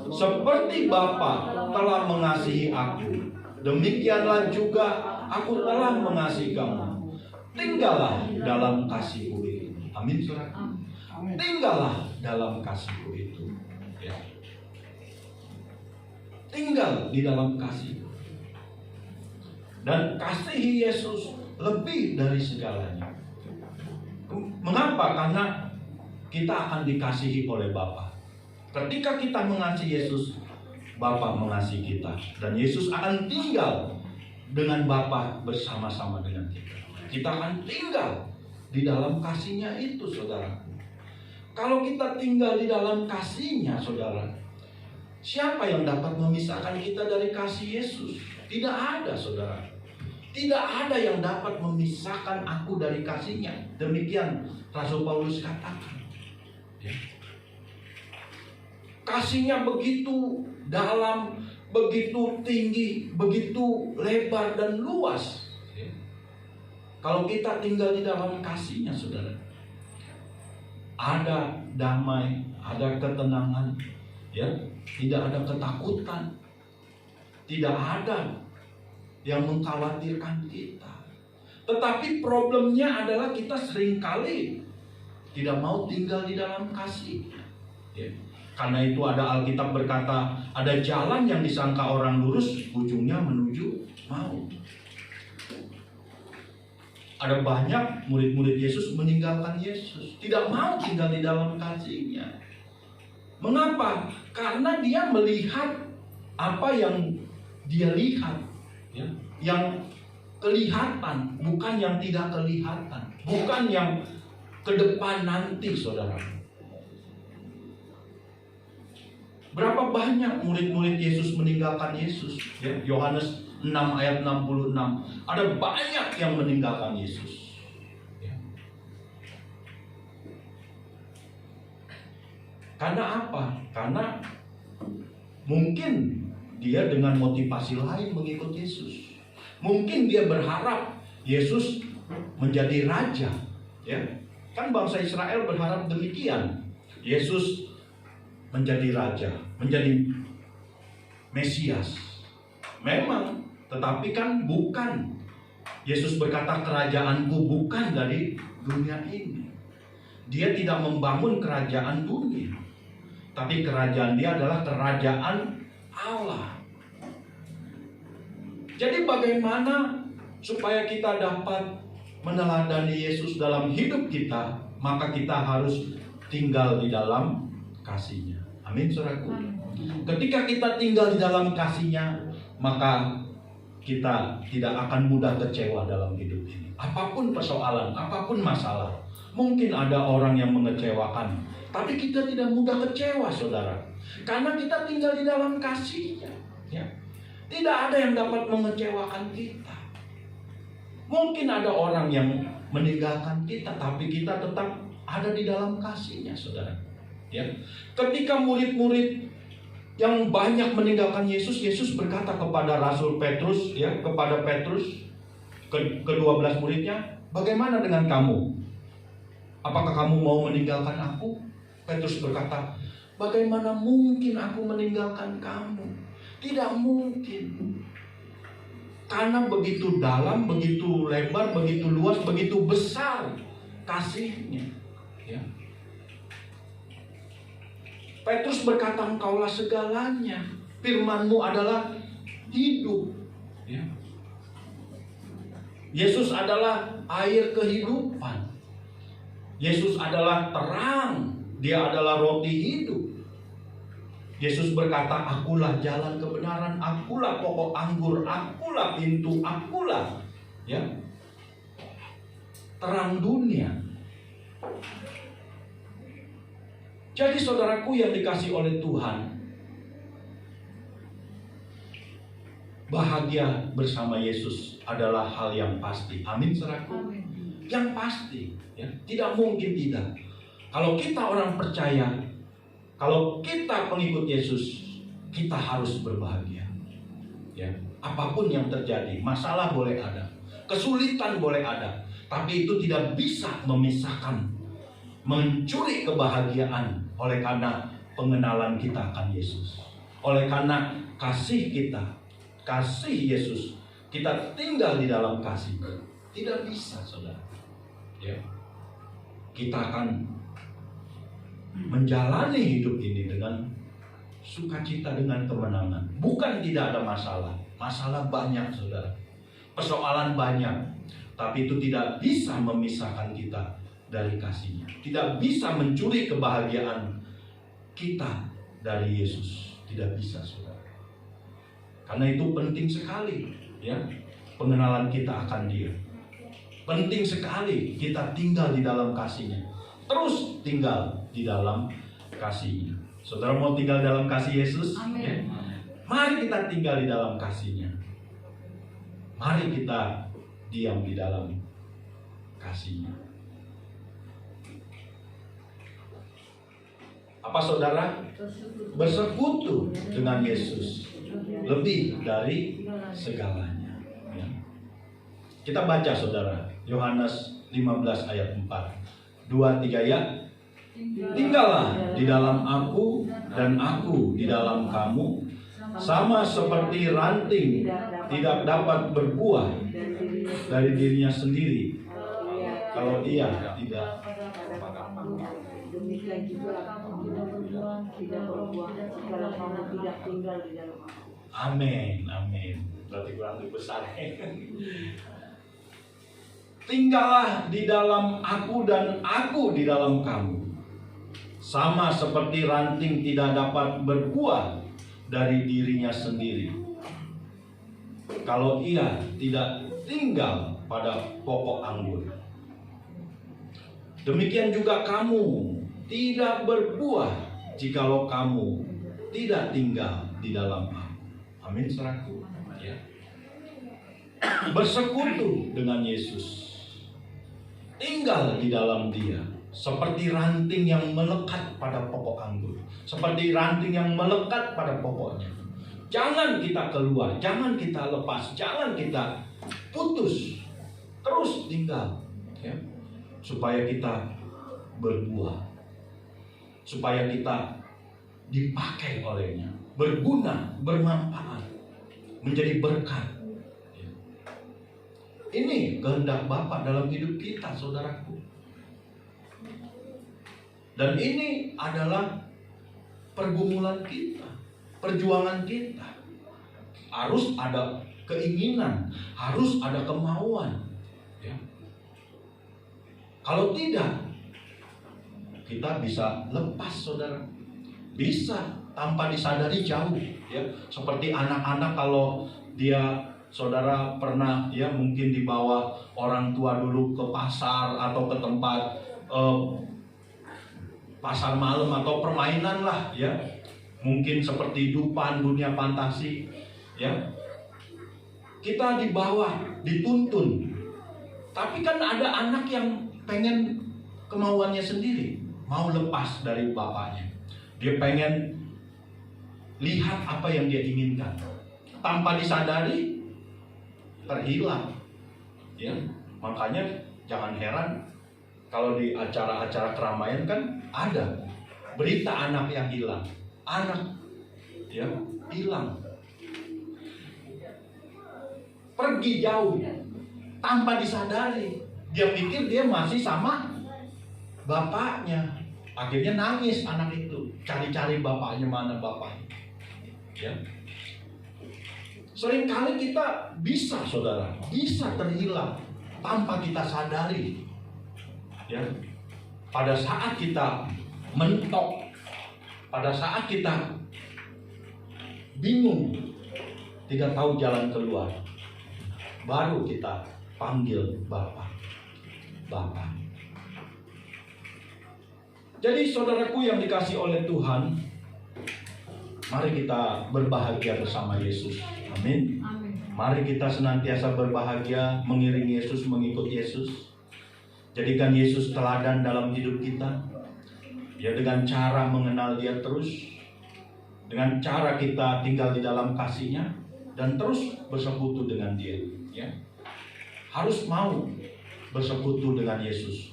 Seperti Bapa telah mengasihi aku, demikianlah juga aku telah mengasihi kamu. Tinggallah dalam kasihku itu. Amin, saudara. Tinggallah dalam kasihku itu. Ya. Tinggal di dalam kasih. Dan kasihi Yesus lebih dari segalanya. Mengapa? Karena kita akan dikasihi oleh Bapa. Ketika kita mengasihi Yesus, Bapa mengasihi kita. Dan Yesus akan tinggal dengan Bapa bersama-sama dengan kita. Kita akan tinggal di dalam kasih-Nya itu, saudara. Kalau kita tinggal di dalam kasih-Nya, saudara, siapa yang dapat memisahkan kita dari kasih Yesus? Tidak ada, saudara. Tidak ada yang dapat memisahkan aku dari kasih-Nya. Demikian Rasul Paulus katakan. Ya. Kasih-Nya begitu dalam, begitu tinggi, begitu lebar dan luas. Ya. Kalau kita tinggal di dalam kasih-Nya, saudara, ada damai, ada ketenangan, ya, tidak ada ketakutan, tidak ada yang mengkhawatirkan kita. Tetapi problemnya adalah kita seringkali tidak mau tinggal di dalam kasih. Ya. Karena itu ada Alkitab berkata, ada jalan yang disangka orang lurus, ujungnya menuju maut. Ada banyak murid-murid Yesus meninggalkan Yesus, tidak mau tinggal di dalam kasih-Nya. Mengapa? Karena dia melihat apa yang dia lihat, ya, yang kelihatan, bukan yang tidak kelihatan, bukan yang ke depan nanti, saudara. Berapa banyak murid-murid Yesus meninggalkan Yesus? Ya, Yohanes 6 ayat 66. Ada banyak yang meninggalkan Yesus. Ya. Karena apa? Karena mungkin dia dengan motivasi lain mengikut Yesus. Mungkin dia berharap Yesus menjadi raja. Ya. Kan bangsa Israel berharap demikian. Yesus menjadi raja, menjadi Mesias. Memang, tetapi kan bukan. Yesus berkata, kerajaanku bukan dari dunia ini. Dia tidak membangun kerajaan dunia, tapi kerajaan dia adalah kerajaan Allah. Jadi bagaimana supaya kita dapat meneladani Yesus dalam hidup kita? Maka kita harus tinggal di dalam kasih-Nya. Amin, saudaraku. Ketika kita tinggal di dalam kasih-Nya, maka kita tidak akan mudah kecewa dalam hidup ini. Apapun persoalan, apapun masalah, Mungkin ada orang yang mengecewakan, tapi kita tidak mudah kecewa, saudara, karena kita tinggal di dalam kasih-Nya. Ya. Tidak ada yang dapat mengecewakan kita. Mungkin ada orang yang meninggalkan kita, tapi kita tetap ada di dalam kasih-Nya, saudara. Ya. Ketika murid-murid yang banyak meninggalkan Yesus, Yesus berkata kepada Rasul Petrus, ya, kepada Petrus, ke-12 muridnya, bagaimana dengan kamu? Apakah kamu mau meninggalkan aku? Petrus berkata, bagaimana mungkin aku meninggalkan kamu? Tidak mungkin. Karena begitu dalam, begitu lebar, begitu luas, begitu besar kasih-Nya. Ya. Petrus berkata, engkaulah segalanya. Firman-Mu adalah hidup. Ya. Yesus adalah air kehidupan. Yesus adalah terang. Dia adalah roti hidup. Yesus berkata, akulah jalan kebenaran, akulah pokok anggur, akulah pintu, akulah, ya, terang dunia. Jadi saudaraku yang dikasih oleh Tuhan, bahagia bersama Yesus adalah hal yang pasti. Amin, saudaraku. Yang pasti, ya, tidak mungkin tidak. Kalau kita orang percaya, kalau kita pengikut Yesus, kita harus berbahagia. Ya, apapun yang terjadi, masalah boleh ada, kesulitan boleh ada, tapi itu tidak bisa memisahkan, mencuri kebahagiaan oleh karena pengenalan kita akan Yesus. Oleh karena kasih kita, kasih Yesus, kita tinggal di dalam kasih. Tidak bisa, saudara. Ya, kita akan menjalani hidup ini dengan sukacita, dengan kemenangan. Bukan tidak ada masalah. Masalah banyak, saudara. Persoalan banyak. Tapi itu tidak bisa memisahkan kita dari kasih-Nya. Tidak bisa mencuri kebahagiaan kita dari Yesus. Tidak bisa, saudara. Karena itu penting sekali, ya, pengenalan kita akan Dia. Penting sekali kita tinggal di dalam kasih-Nya. Terus tinggal di dalam kasih-Nya. Saudara mau tinggal dalam kasih Yesus? Amin. Ya? Mari kita tinggal di dalam kasih-Nya. Mari kita diam di dalam kasih-Nya. Apa saudara? Bersekutu dengan Yesus lebih dari segalanya. Ya. Kita baca, saudara, Yohanes 15 ayat 4. 2-3 ya. Tinggallah di dalam aku dan aku di dalam kamu, sama seperti ranting tidak dapat berbuah dari dirinya sendiri kalau ia tidak. Demikian juga tidak berbuah kalau kamu tidak tinggal di dalam aku. Amin, amin. Berarti kurang lebih besar. Tinggallah di dalam aku dan aku di dalam kamu, sama seperti ranting tidak dapat berbuah dari dirinya sendiri kalau ia tidak tinggal pada pokok anggur. Demikian juga kamu tidak berbuah jikalau kamu tidak tinggal di dalam aku. Amin, saudaraku. Ya. Bersekutu dengan Yesus, tinggal di dalam Dia, seperti ranting yang melekat pada pokok anggur, seperti ranting yang melekat pada pokoknya. Jangan kita keluar, jangan kita lepas, jangan kita putus, terus tinggal, ya, supaya kita berbuah, supaya kita dipakai olehnya, berguna, bermanfaat, menjadi berkat. Ini kehendak Bapa dalam hidup kita, saudaraku. Dan ini adalah pergumulan kita, perjuangan kita. Harus ada keinginan, harus ada kemauan. Ya. Kalau tidak, kita bisa lepas, saudara. Bisa tanpa disadari jauh. Ya. Seperti anak-anak kalau dia, saudara pernah ya mungkin dibawa orang tua dulu ke pasar atau ke tempat pasar malam atau permainan lah ya, mungkin seperti dupan, dunia fantasi ya, kita di bawah dituntun. Tapi kan ada anak yang pengen kemauannya sendiri, mau lepas dari bapaknya, dia pengen lihat apa yang dia inginkan, tanpa disadari terhilang ya. Makanya jangan heran kalau di acara-acara keramaian kan ada berita anak yang hilang, anak ya hilang, pergi jauh tanpa disadari. Dia pikir dia masih sama bapaknya, akhirnya nangis anak itu, cari-cari bapaknya, mana bapaknya ya. Seringkali kita bisa, saudara, bisa terhilang tanpa kita sadari ya. Pada saat kita mentok, pada saat kita bingung, tidak tahu jalan keluar, baru kita panggil Bapak. Jadi saudaraku yang dikasih oleh Tuhan, mari kita berbahagia bersama Yesus. Amin. Mari kita senantiasa berbahagia, mengiringi Yesus, mengikut Yesus. Jadikan Yesus teladan dalam hidup kita. Ya, dengan cara mengenal Dia terus, dengan cara kita tinggal di dalam kasih-Nya dan terus bersekutu dengan Dia. Ya, harus mau bersekutu dengan Yesus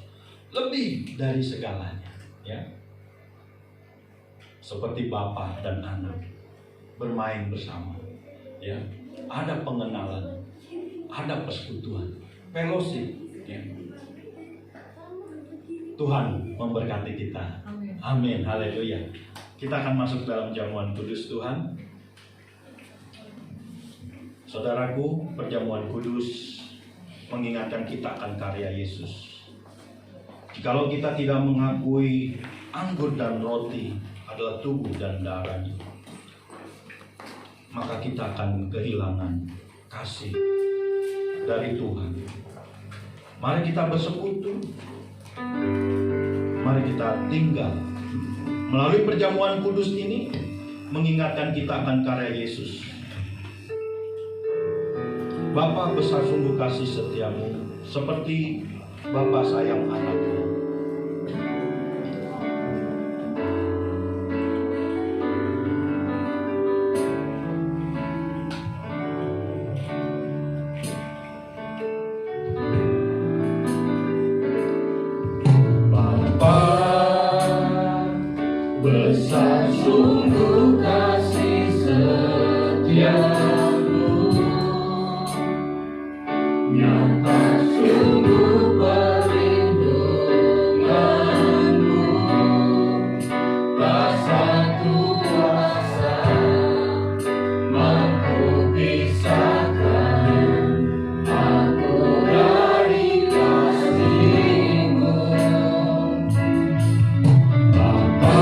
lebih dari segalanya. Ya, seperti Bapa dan anak bermain bersama. Ya, ada pengenalan, ada persekutuan, fellowship. Ya. Tuhan memberkati kita. Amin. Haleluya. Kita akan masuk dalam jamuan kudus Tuhan. Saudaraku, perjamuan kudus mengingatkan kita akan karya Yesus. Jikalau kita tidak mengakui anggur dan roti adalah tubuh dan darahnya, maka kita akan kehilangan kasih dari Tuhan. Mari kita bersekutu, mari kita tinggal melalui perjamuan kudus ini, mengingatkan kita akan karya Yesus. Bapa, besar sungguh kasih setiamu, seperti Bapa sayang anaknya. Besar sungguh kasih setiamu, nyata sungguh perlindunganmu, tak satu kuasa mampu pisahkan aku dari kasih-Mu. Bapa,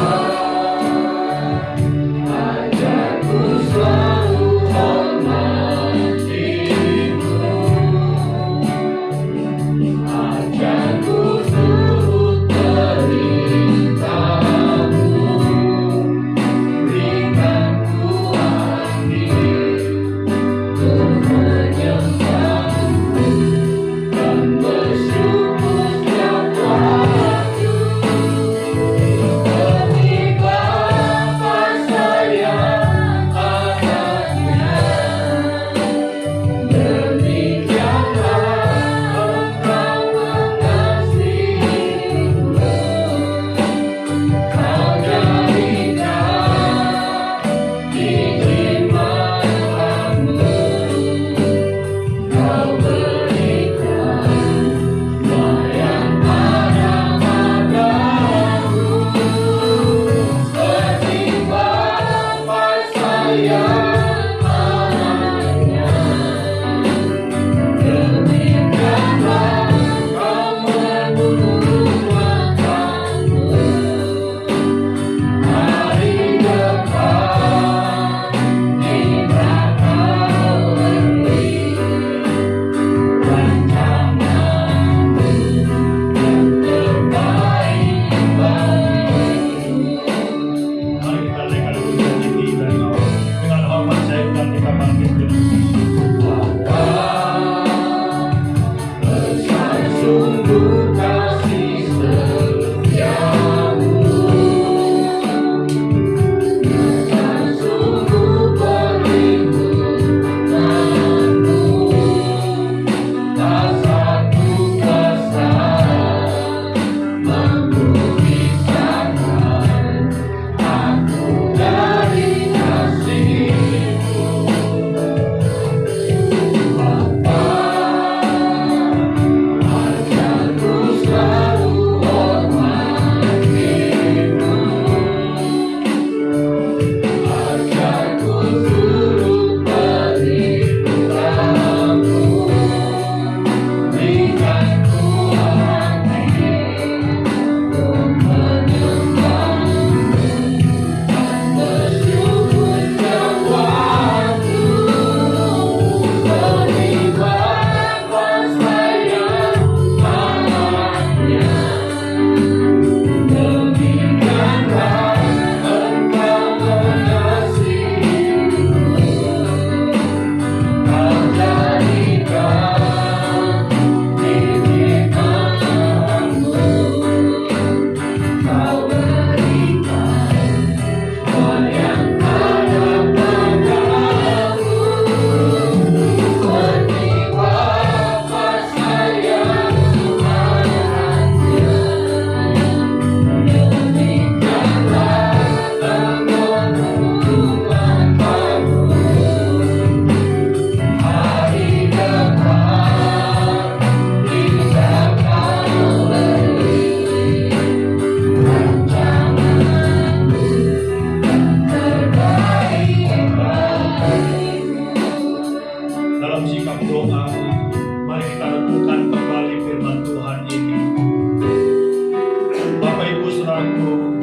Ibu Saudaraku,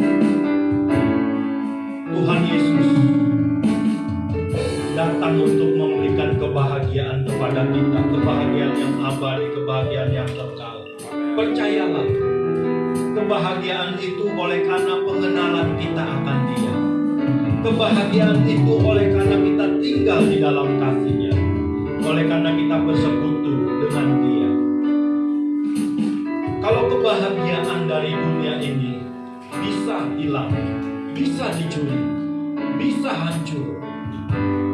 Tuhan Yesus datang untuk memberikan kebahagiaan kepada kita, kebahagiaan yang abadi, kebahagiaan yang kekal. Percayalah, kebahagiaan itu oleh karena pengenalan kita akan Dia. Kebahagiaan itu oleh karena kita tinggal di dalam kasih-Nya, oleh karena kita bersekutu dengan Dia. Kalau kebahagiaan dari dunia ini bisa hilang, bisa dicuri, bisa hancur,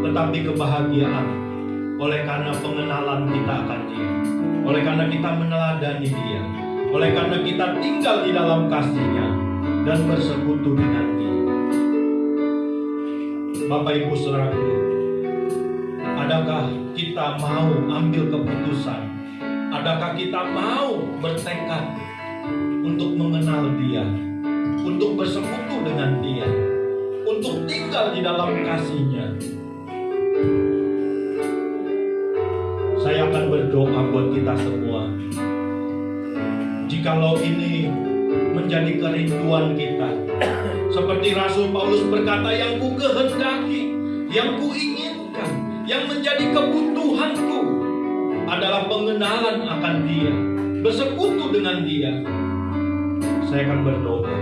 tetapi kebahagiaan oleh karena pengenalan kita akan Dia, oleh karena kita meneladani Dia, oleh karena kita tinggal di dalam kasih-Nya dan bersekutu dengan Dia. Bapak Ibu Saudaraku, adakah kita mau ambil keputusan? Adakah kita mau bertekad untuk mengenal Dia, untuk bersekutu dengan Dia, untuk tinggal di dalam kasih-Nya? Saya akan berdoa buat kita semua. Jikalau ini menjadi kerinduan kita, seperti Rasul Paulus berkata, yang ku kehendaki, yang ku inginkan, yang menjadi kebutuhanku adalah pengenalan akan Dia, bersekutu dengan Dia. Saya akan berdoa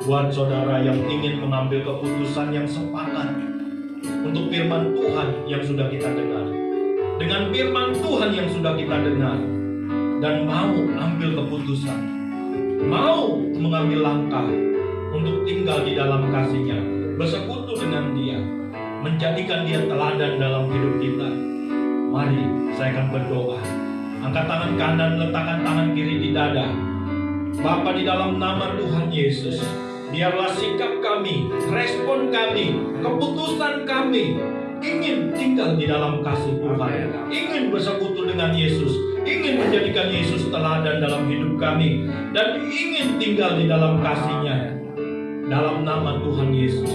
buat saudara yang ingin mengambil keputusan yang sepakat untuk firman Tuhan yang sudah kita dengar, dengan firman Tuhan yang sudah kita dengar, dan mau ambil keputusan, mau mengambil langkah untuk tinggal di dalam kasih-Nya, bersekutu dengan Dia, menjadikan Dia teladan dalam hidup kita. Mari saya akan berdoa. Angkat tangan kanan, letakkan tangan kiri di dada. Bapa, di dalam nama Tuhan Yesus, biarlah sikap kami, respon kami, keputusan kami ingin tinggal di dalam kasih Tuhan, ingin bersekutu dengan Yesus, ingin menjadikan Yesus teladan dalam hidup kami, dan ingin tinggal di dalam kasih-Nya. Dalam nama Tuhan Yesus,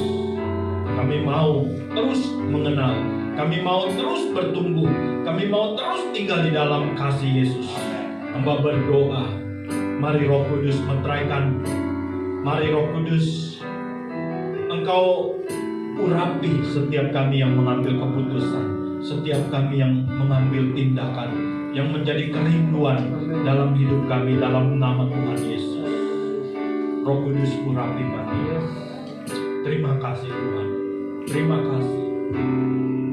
kami mau terus mengenal, kami mau terus bertumbuh, kami mau terus tinggal di dalam kasih Yesus. Hamba berdoa, mari Roh Kudus meteraikan, mari Roh Kudus, Engkau urapi setiap kami yang mengambil keputusan, setiap kami yang mengambil tindakan yang menjadi kerinduan dalam hidup kami, dalam nama Tuhan Yesus. Roh Kudus urapi kami. Terima kasih Tuhan, terima kasih.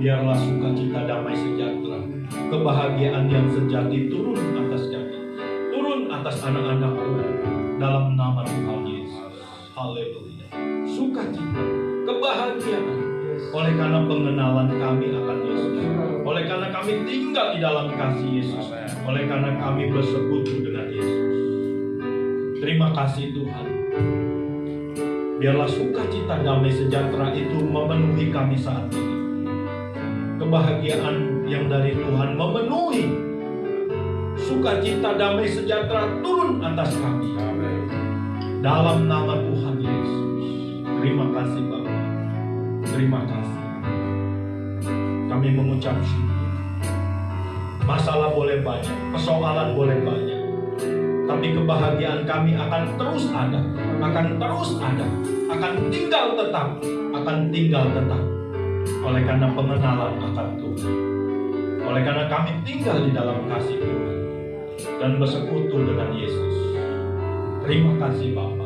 Biarlah sukacita, damai sejahtera, kebahagiaan yang sejati turun atas kami, turun atas anak-anakku, dalam nama Tuhan Yesus. Haleluya. Sukacita, kebahagiaan oleh karena pengenalan kami akan Yesus, oleh karena kami tinggal di dalam kasih Yesus, oleh karena kami bersekutu dengan Yesus. Terima kasih Tuhan. Biarlah sukacita, damai sejahtera itu memenuhi kami saat ini. Kebahagiaan yang dari Tuhan memenuhi, sukacita, damai sejahtera turun atas kami. Dalam nama Tuhan Yesus. Terima kasih Bapa. Terima kasih. Kami mengucap syukur. Masalah boleh banyak, persoalan boleh banyak, tapi kebahagiaan kami akan terus ada, akan terus ada, akan tinggal tetap, akan tinggal tetap. Oleh karena pengenalan akan Tuhan, oleh karena kami tinggal di dalam kasih Tuhan dan bersekutu dengan Yesus. Terima kasih Bapa.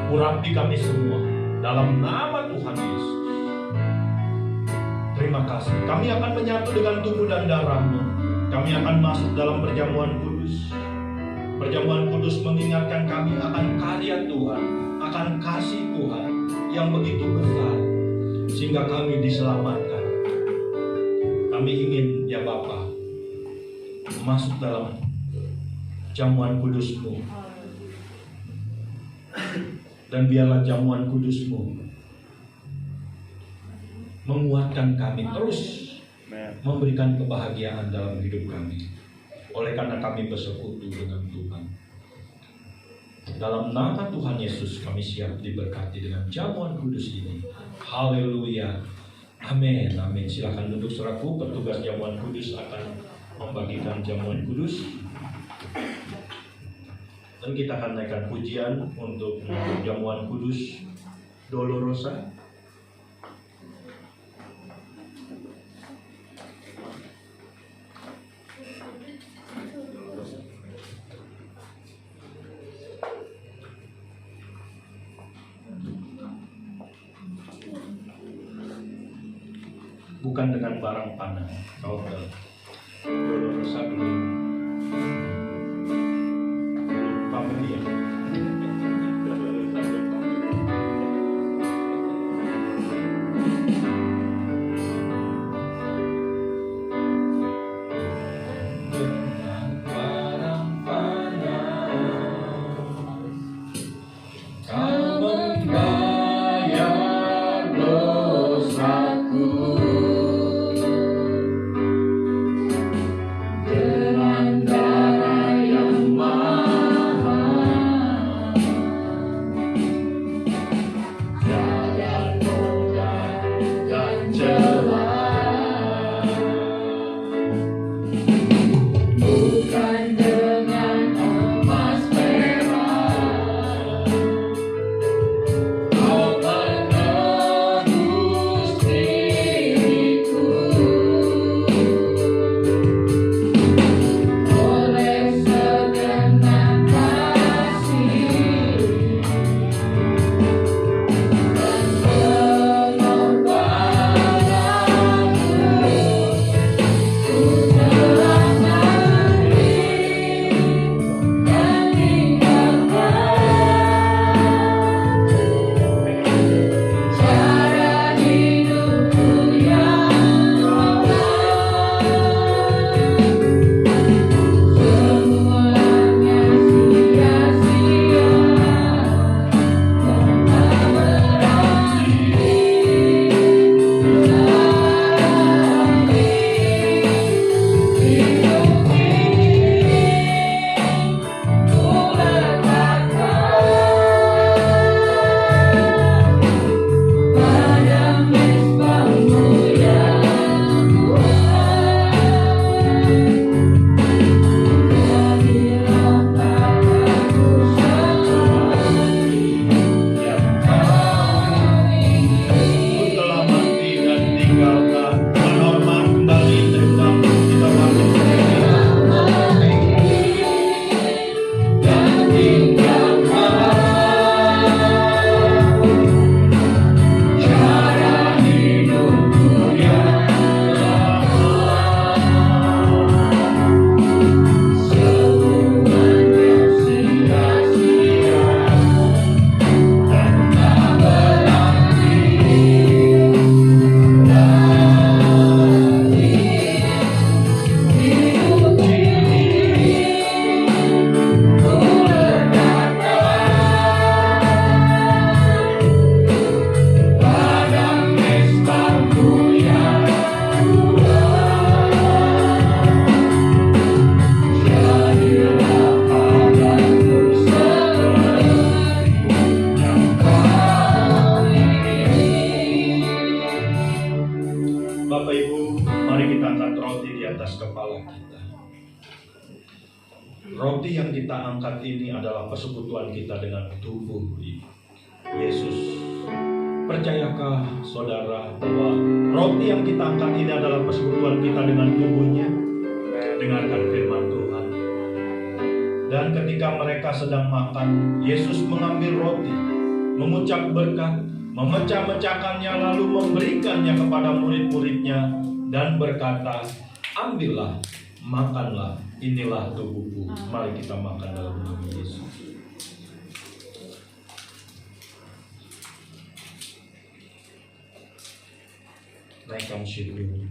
Urapi kami semua dalam nama Tuhan Yesus. Terima kasih. Kami akan menyatu dengan tubuh dan darah-Mu. Kami akan masuk dalam perjamuan kudus. Perjamuan kudus mengingatkan kami akan karya Tuhan, akan kasih Tuhan yang begitu besar, sehingga kami diselamatkan. Kami ingin ya Bapa masuk dalam jamuan kudus-Mu, dan biarlah jamuan kudus-Mu menguatkan kami terus, memberikan kebahagiaan dalam hidup kami, oleh karena kami bersekutu dengan Tuhan. Dalam nama Tuhan Yesus kami siap diberkati dengan jamuan kudus ini. Haleluya. Amin. Amin. Silakan duduk saudaraku. Petugas jamuan kudus akan membagikan jamuan kudus. Dan kita akan naikkan pujian untuk jamuan kudus Dolorosa. Bukan dengan barang panah, kau tahu. Dolorosa belum pembelian. Roti yang kita angkat ini adalah persekutuan kita dengan tubuh Yesus. Percayakah saudara bahwa roti yang kita angkat ini adalah persekutuan kita dengan tubuhnya? Dengarkan firman Tuhan. Dan ketika mereka sedang makan, Yesus mengambil roti, mengucap berkat, memecah-mecahkannya lalu memberikannya kepada murid-muridnya dan berkata, "Ambillah, makanlah, inilah tubuhku." Mari kita makan dalam nama Yesus. Naikkan syukur.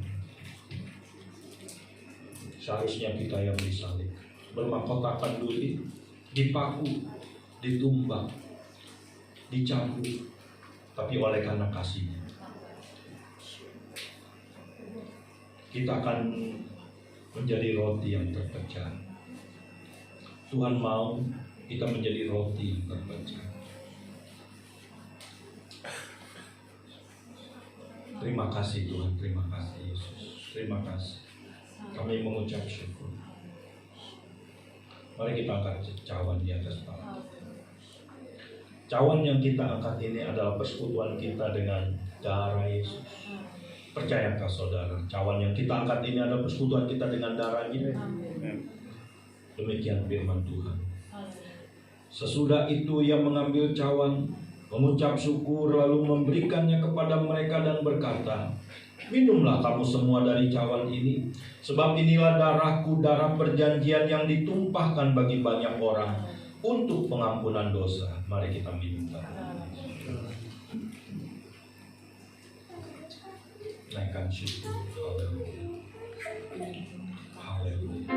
Seharusnya kita yang disalib, bermahkotakan duri, dipaku, ditumbak, dicambuk, tapi oleh karena kasih-Nya kita akan menjadi roti yang terpecah. Tuhan mau kita menjadi roti yang terpecah. Terima kasih Tuhan, terima kasih Yesus, terima kasih. Kami mengucap syukur. Mari kita angkat cawan di atas tanah. Cawan yang kita angkat ini adalah persekutuan kita dengan darah Yesus. Percayakah saudara? Cawan yang kita angkat ini adalah persekutuan kita dengan darahnya. Demikian firman Tuhan. Sesudah itu ia mengambil cawan, mengucap syukur, lalu memberikannya kepada mereka dan berkata, "Minumlah kamu semua dari cawan ini, sebab inilah darahku, darah perjanjian yang ditumpahkan bagi banyak orang untuk pengampunan dosa." Mari kita minum. Naikkan syukur. Haleluya. Haleluya.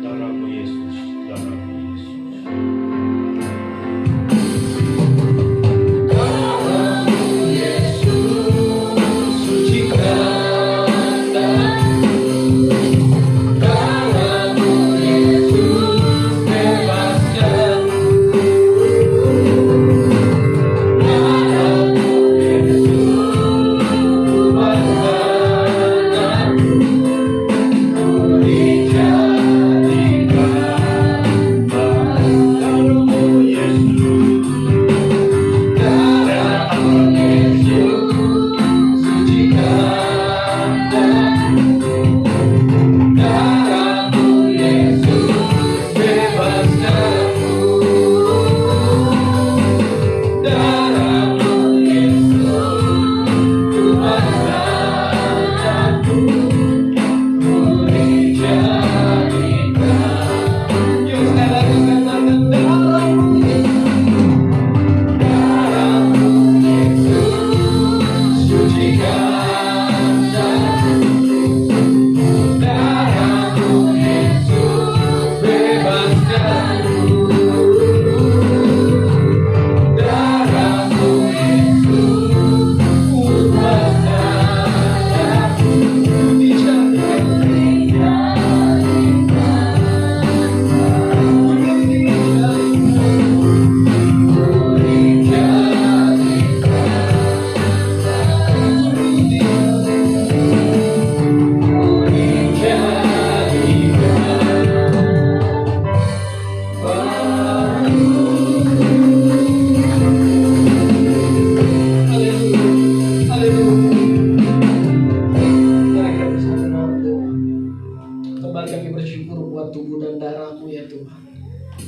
Darahmu Yesus, darahmu Yesus.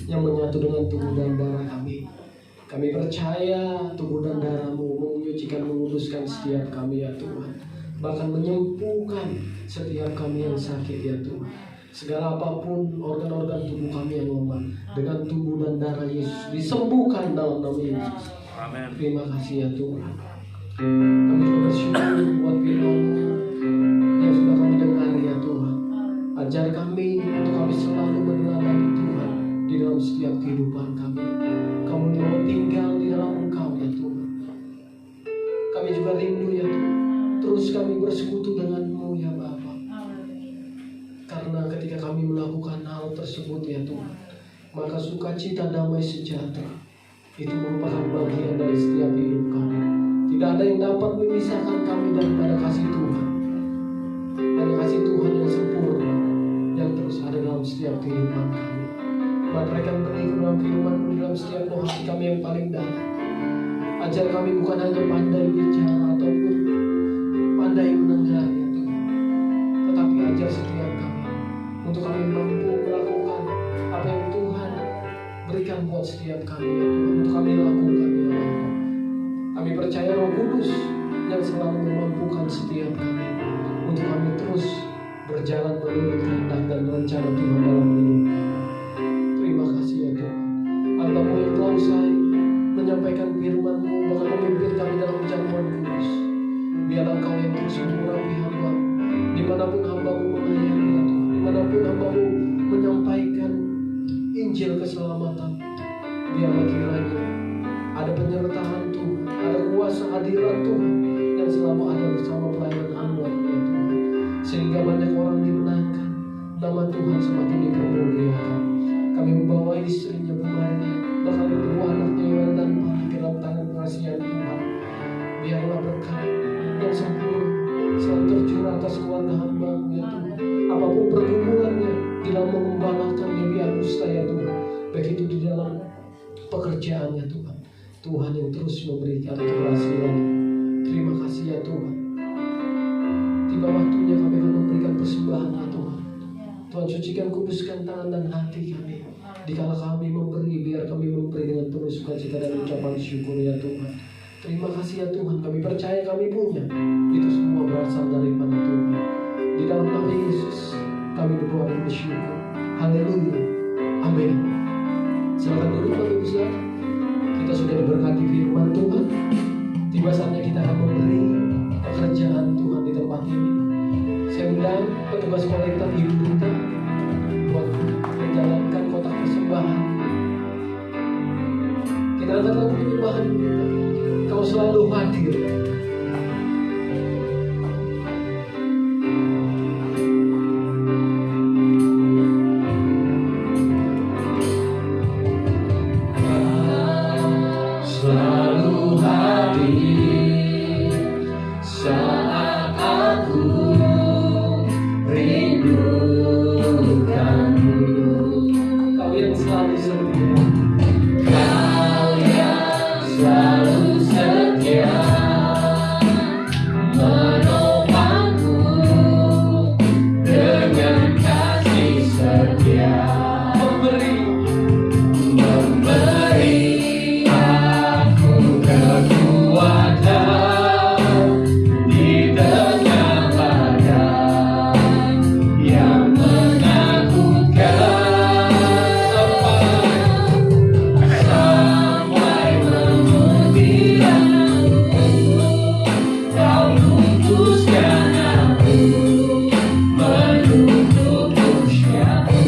Yang menyatu dengan tubuh dan darah kami. Kami percaya tubuh dan darah-Mu menyucikan, menguduskan setiap kami ya Tuhan. Bahkan menyembuhkan setiap kami yang sakit ya Tuhan. Segala apapun organ-organ tubuh kami yang lemah, dengan tubuh dan darah Yesus disembuhkan dalam nama Yesus. Amin. Terima kasih ya Tuhan. Kami juga bersyukur buat firman-Mu yang sudah kami dengar ya Tuhan. Ajar kami untuk kami selalu meneladani Tuhan di dalam setiap kehidupan kami. Kami mau tinggal di dalam Engkau ya Tuhan. Kami juga rindu ya Tuhan. Terus kami bersekutu dengan-Mu ya Bapa. Karena ketika kami melakukan hal tersebut ya Tuhan, maka sukacita, damai, sejahtera itu merupakan bagian dari setiap hidup kami. Tidak ada yang dapat memisahkan kami daripada kasih Tuhan. Dan kasih Tuhan yang sempurna yang terus ada dalam setiap kehidupan kami. Berikan benih dalam firman-Mu di dalam setiap hati kami yang paling dalam. Ajar kami bukan hanya pandai bicara ataupun pandai mendengar ya Tuhan, tetapi ajar setiap kami untuk kami mampu melakukan apa yang Tuhan berikan buat setiap kami ya Tuhan, untuk kami lakukan ya Allah. Kami percaya Roh Kudus yang selalu memampukan setiap kami untuk kami terus berjalan menurut kehendak dan rencana Tuhan dalam hidup kami. Terima kasih ya Tuhan. Hamba-Mu yang telah usai menyampaikan firman-Mu, bahkan memimpin kami dalam jamuan kudus. Biarlah Engkau yang terus mengurapi hamba, dimanapun hamba-Mu melayani ya Tuhan, dimanapun hamba-Mu menyampaikan Injil keselamatan. Biarlah kiranya ada penyertaan Tuhan, ada kuasa hadirat Tuhan yang selalu ada bersama pelayanan hamba ya Tuhan, sehingga banyak orang dimenangkan, nama Tuhan semakin dipermuliakan. Kami membawa istrinya Bu Marni, bahkan kedua anaknya Yoel dan Mari ke dalam tangan pengasihan Tuhan. Biarlah berkat yang sempurna selalu tercurah atas keluarga hamba-Mu ya Tuhan. Apapun pergumulannya di dalam terus memberikan keberhasilan. Terima kasih ya Tuhan. Tiba waktunya kami akan memberikan persembahan ya Tuhan. Tuhan sucikan, kuduskan tangan dan hati kami. Dikala kami memberi, biar kami memberi dengan penuh sukacita dan ucapan syukur ya Tuhan. Terima kasih ya Tuhan, kami percaya kami punya. Itu semua berasal daripada Tuhan. Di dalam nama Yesus kami berdoa dan bersyukur. Haleluya. Amin. Silakan duduk Bapak Ibu Saudara. Kita sudah diberkati firman Tuhan. Tiba saatnya kita akan memberi pekerjaan Tuhan di tempat ini. Saya undang petugas kolektor Ibu Duta buat menjalankan kotak persembahan. Kita angkat lagu penyembahan kita. Kau selalu hadir. Selalu hadir saat aku rindukanmu. Kau yang selalu setia. Kau yang selalu setia, menopangku dengan kasih setia. Memberi aku kekuatan di tengah badai yang menakutkan, sampai kemudian Kau putuskan aku menutup usiaku.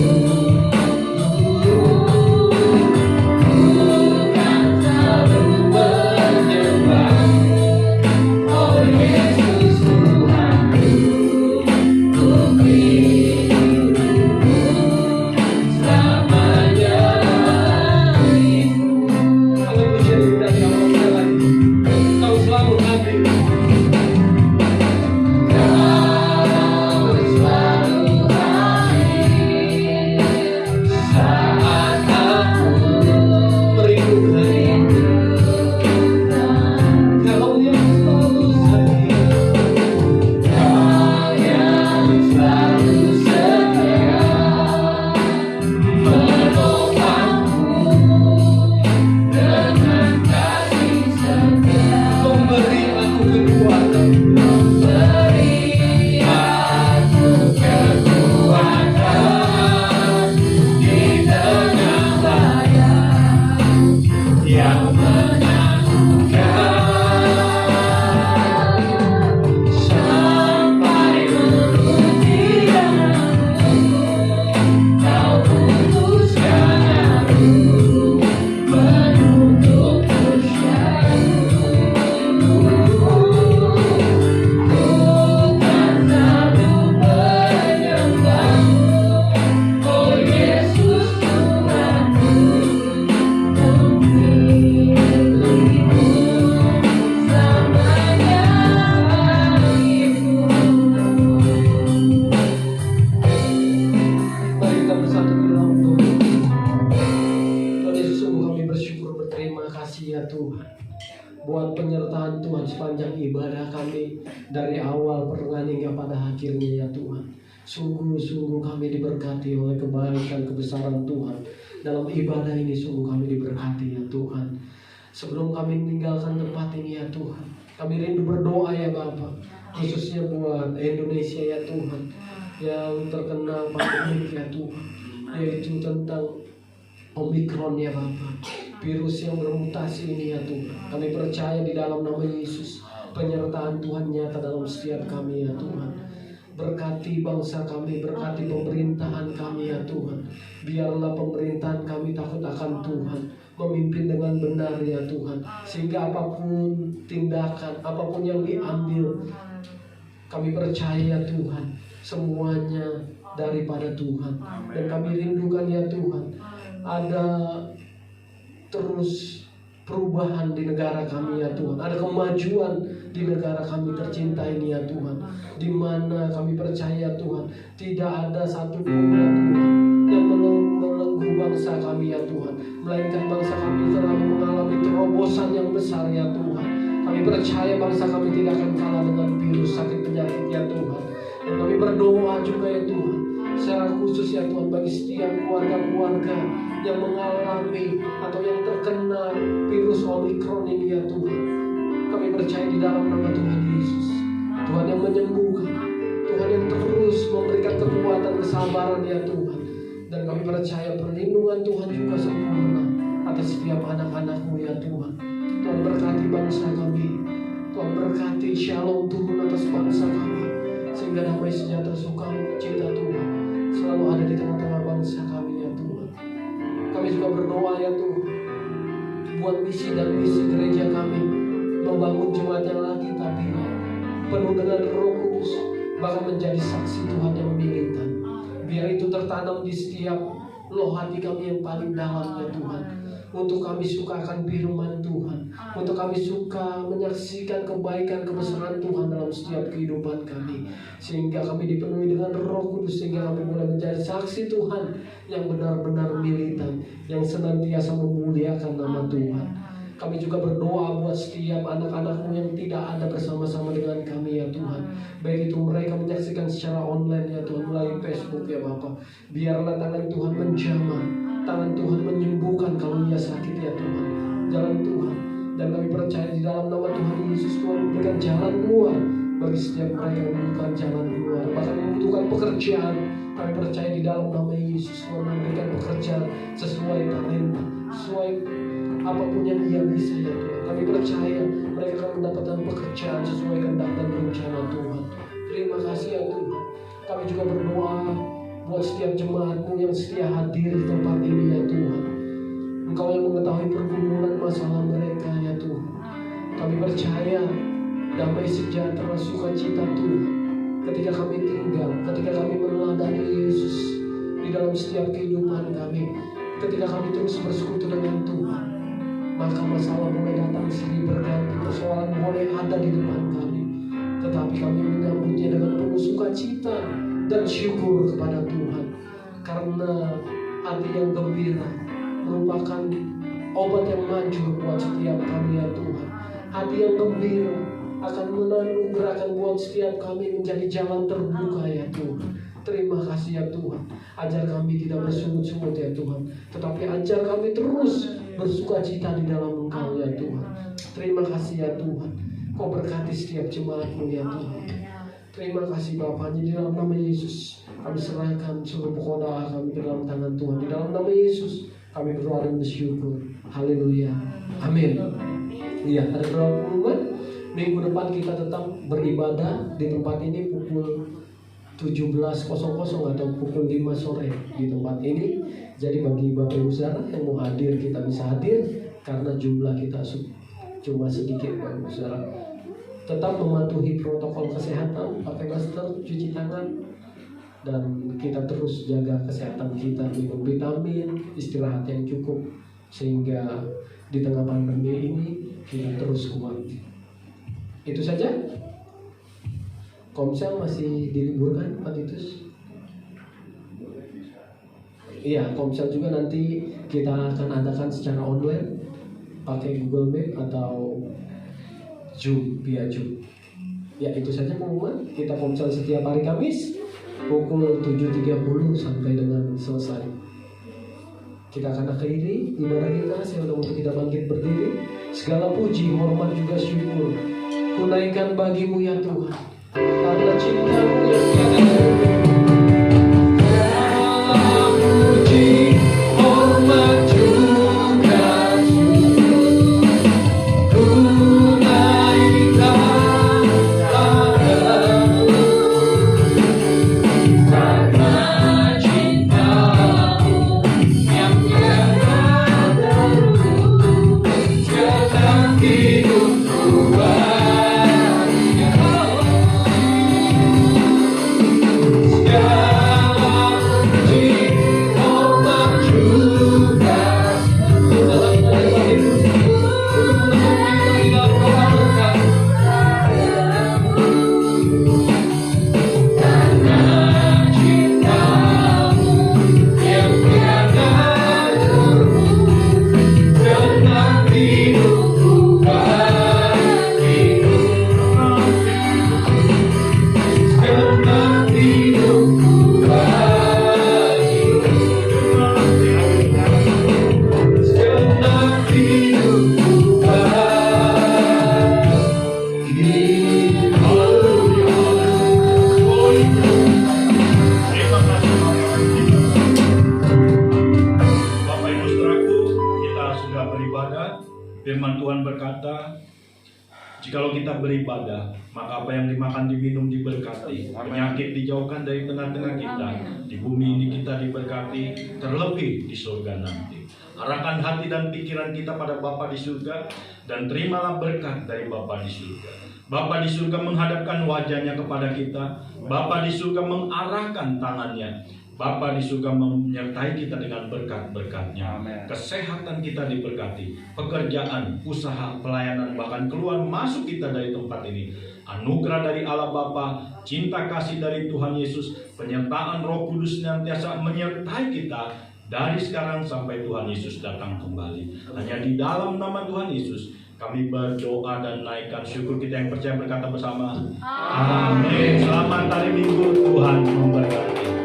Buat penyertaan Tuhan sepanjang ibadah kami dari awal pertengahan hingga pada akhirnya ya Tuhan. Sungguh-sungguh kami diberkati oleh kebaikan kebesaran Tuhan. Dalam ibadah ini sungguh kami diberkati ya Tuhan. Sebelum kami meninggalkan tempat ini ya Tuhan, kami rindu berdoa ya Bapa, khususnya buat Indonesia ya Tuhan, yang terkena pandemi ya Tuhan, yaitu tentang Omikron ya Bapa, virus yang bermutasi ini ya Tuhan. Kami percaya di dalam nama Yesus penyertaan Tuhan nyata dalam setiap kami ya Tuhan. Berkati bangsa kami, berkati pemerintahan kami ya Tuhan. Biarlah pemerintahan kami takut akan Tuhan, memimpin dengan benar ya Tuhan, sehingga apapun tindakan, apapun yang diambil, kami percaya Tuhan semuanya daripada Tuhan. Dan kami rindukan ya Tuhan, ada terus perubahan di negara kami ya Tuhan, ada kemajuan di negara kami tercinta ini ya Tuhan, di mana kami percaya Tuhan tidak ada satupun ya Tuhan yang melenggu bangsa bangsa kami ya Tuhan, melainkan bangsa kami telah mengalami terobosan yang besar ya Tuhan. Kami percaya bangsa kami tidak akan kalah dengan virus sakit penyakit ya Tuhan. Dan kami berdoa juga ya Tuhan, secara khusus ya Tuhan, bagi setiap keluarga-keluarga yang mengalami atau yang terkena virus Omikron ini ya Tuhan. Kami percaya di dalam nama Tuhan Yesus, Tuhan yang menyembuhkan, Tuhan yang terus memberikan kekuatan kesabaran ya Tuhan. Dan kami percaya perlindungan Tuhan juga sempurna atas setiap anak-anak-Mu ya Tuhan. Tuhan berkati bangsa kami, Tuhan berkati shalom turun atas bangsa kami, sehingga damai sejahtera sukacita Tuhan selalu ada di tengah-tengah bangsa kami ya Tuhan. Kami juga berdoa ya Tuhan, buat misi dan misi gereja kami, membangun jemaat yang lagi tapi penuh dengan Roh Kudus, bahkan menjadi saksi Tuhan yang militan. Biar itu tertanam di setiap loh hati kami yang paling dalam ya Tuhan. Untuk kami suka akan firman Tuhan, untuk kami suka menyaksikan kebaikan kebesaran Tuhan dalam setiap kehidupan kami, sehingga kami dipenuhi dengan Roh Kudus, sehingga kami boleh menjadi saksi Tuhan yang benar-benar militan, yang senantiasa memuliakan nama Tuhan. Kami juga berdoa buat setiap anak-anak-Mu yang tidak ada bersama-sama dengan kami ya Tuhan. Baik itu mereka menyaksikan secara online ya Tuhan, melalui Facebook ya Bapa. Biarlah tangan Tuhan menjamah, tangan Tuhan menyembuhkan kalau ia sakit ya Tuhan. Jalan Tuhan. Dan kami percaya di dalam nama Tuhan Yesus, Tuhan memberikan jalan keluar bagi setiap mereka yang membutuhkan jalan keluar, bahkan membutuhkan pekerjaan. Kami percaya di dalam nama Yesus, Tuhan memberikan pekerjaan sesuai talenta, sesuai apapun yang ia bisa ya Tuhan. Kami percaya mereka akan mendapatkan pekerjaan sesuai kehendak dan rencana Tuhan. Terima kasih ya Tuhan. Kami juga berdoa buat setiap jemaat-Mu yang setia hadir di tempat ini ya Tuhan. Engkau yang mengetahui pergumulan masalah mereka ya Tuhan. Kami percaya damai sejahtera sukacita Tuhan ketika kami tinggal, ketika kami meneladani Yesus di dalam setiap kehidupan kami, ketika kami terus bersekutu dengan Tuhan, maka masalah boleh datang silih berganti, persoalan boleh ada di depan kami, tetapi kami menyambutnya dengan penuh sukacita dan syukur kepada Tuhan. Karena hati yang gembira merupakan obat yang maju buat setiap kami ya Tuhan. Hati yang gembira akan menganugerahkan buat setiap kami menjadi jalan terbuka ya Tuhan. Terima kasih ya Tuhan. Ajar kami tidak bersungut-sungut ya Tuhan, tetapi ajar kami terus bersukacita di dalam Engkau ya Tuhan. Terima kasih ya Tuhan. Kau berkati setiap jemaat-Mu ya Tuhan. Terima kasih Bapa, di dalam nama Yesus kami serahkan seluruh pokok doa kami ke dalam tangan Tuhan. Di dalam nama Yesus kami berdoa dan bersyukur. Haleluya. Amin. Iya, ada berapa pengumuman? Minggu depan kita tetap beribadah di tempat ini pukul 17.00 atau pukul 5 sore di tempat ini. Jadi bagi Bapak Ibu Saudara yang mau hadir, kita bisa hadir karena jumlah kita cuma sedikit Bapak Ibu Saudara. Tetap mematuhi protokol kesehatan, pakai masker, cuci tangan, dan kita terus jaga kesehatan kita, minum vitamin, istirahat yang cukup, sehingga di tengah pandemi ini kita terus kuat. Itu saja. Komsel masih diliburkan, Pak Titus? Iya, Komsel juga nanti kita akan adakan secara online, pakai Google Meet atau Zoom, via Zoom. Ya, itu saja pengumuman. Kita Komsel setiap hari Kamis pukul 7.30 sampai dengan selesai. Kita akan akhiri ibadah kita. Saya undang untuk kita bangkit berdiri. Segala puji, hormat juga syukur kunaikan bagi-Mu ya Tuhan, karena cinta-Mu yang tiada temu. Puji, hormat juga syukur kunaikan padamu, karena cinta-Mu yang tiada temu. Sekarang hidupku Firman Tuhan berkata, jikalau kita beribadah, maka apa yang dimakan diminum diberkati, penyakit dijauhkan dari tengah-tengah kita, di bumi ini kita diberkati, terlebih di surga nanti. Arahkan hati dan pikiran kita pada Bapa di surga, dan terimalah berkat dari Bapa di surga. Bapa di surga menghadapkan wajahnya kepada kita, Bapa di surga mengarahkan tangannya, Bapa di surga menyertai kita dengan berkat-berkat-Nya. Kesehatan kita diberkati, pekerjaan, usaha, pelayanan, bahkan keluar masuk kita dari tempat ini. Anugerah dari Allah Bapa, cinta kasih dari Tuhan Yesus, penyertaan Roh Kudus senantiasa menyertai kita dari sekarang sampai Tuhan Yesus datang kembali. Hanya di dalam nama Tuhan Yesus kami berdoa dan naikkan syukur. Kita yang percaya berkata bersama, amin. Selamat hari Minggu, Tuhan memberkati.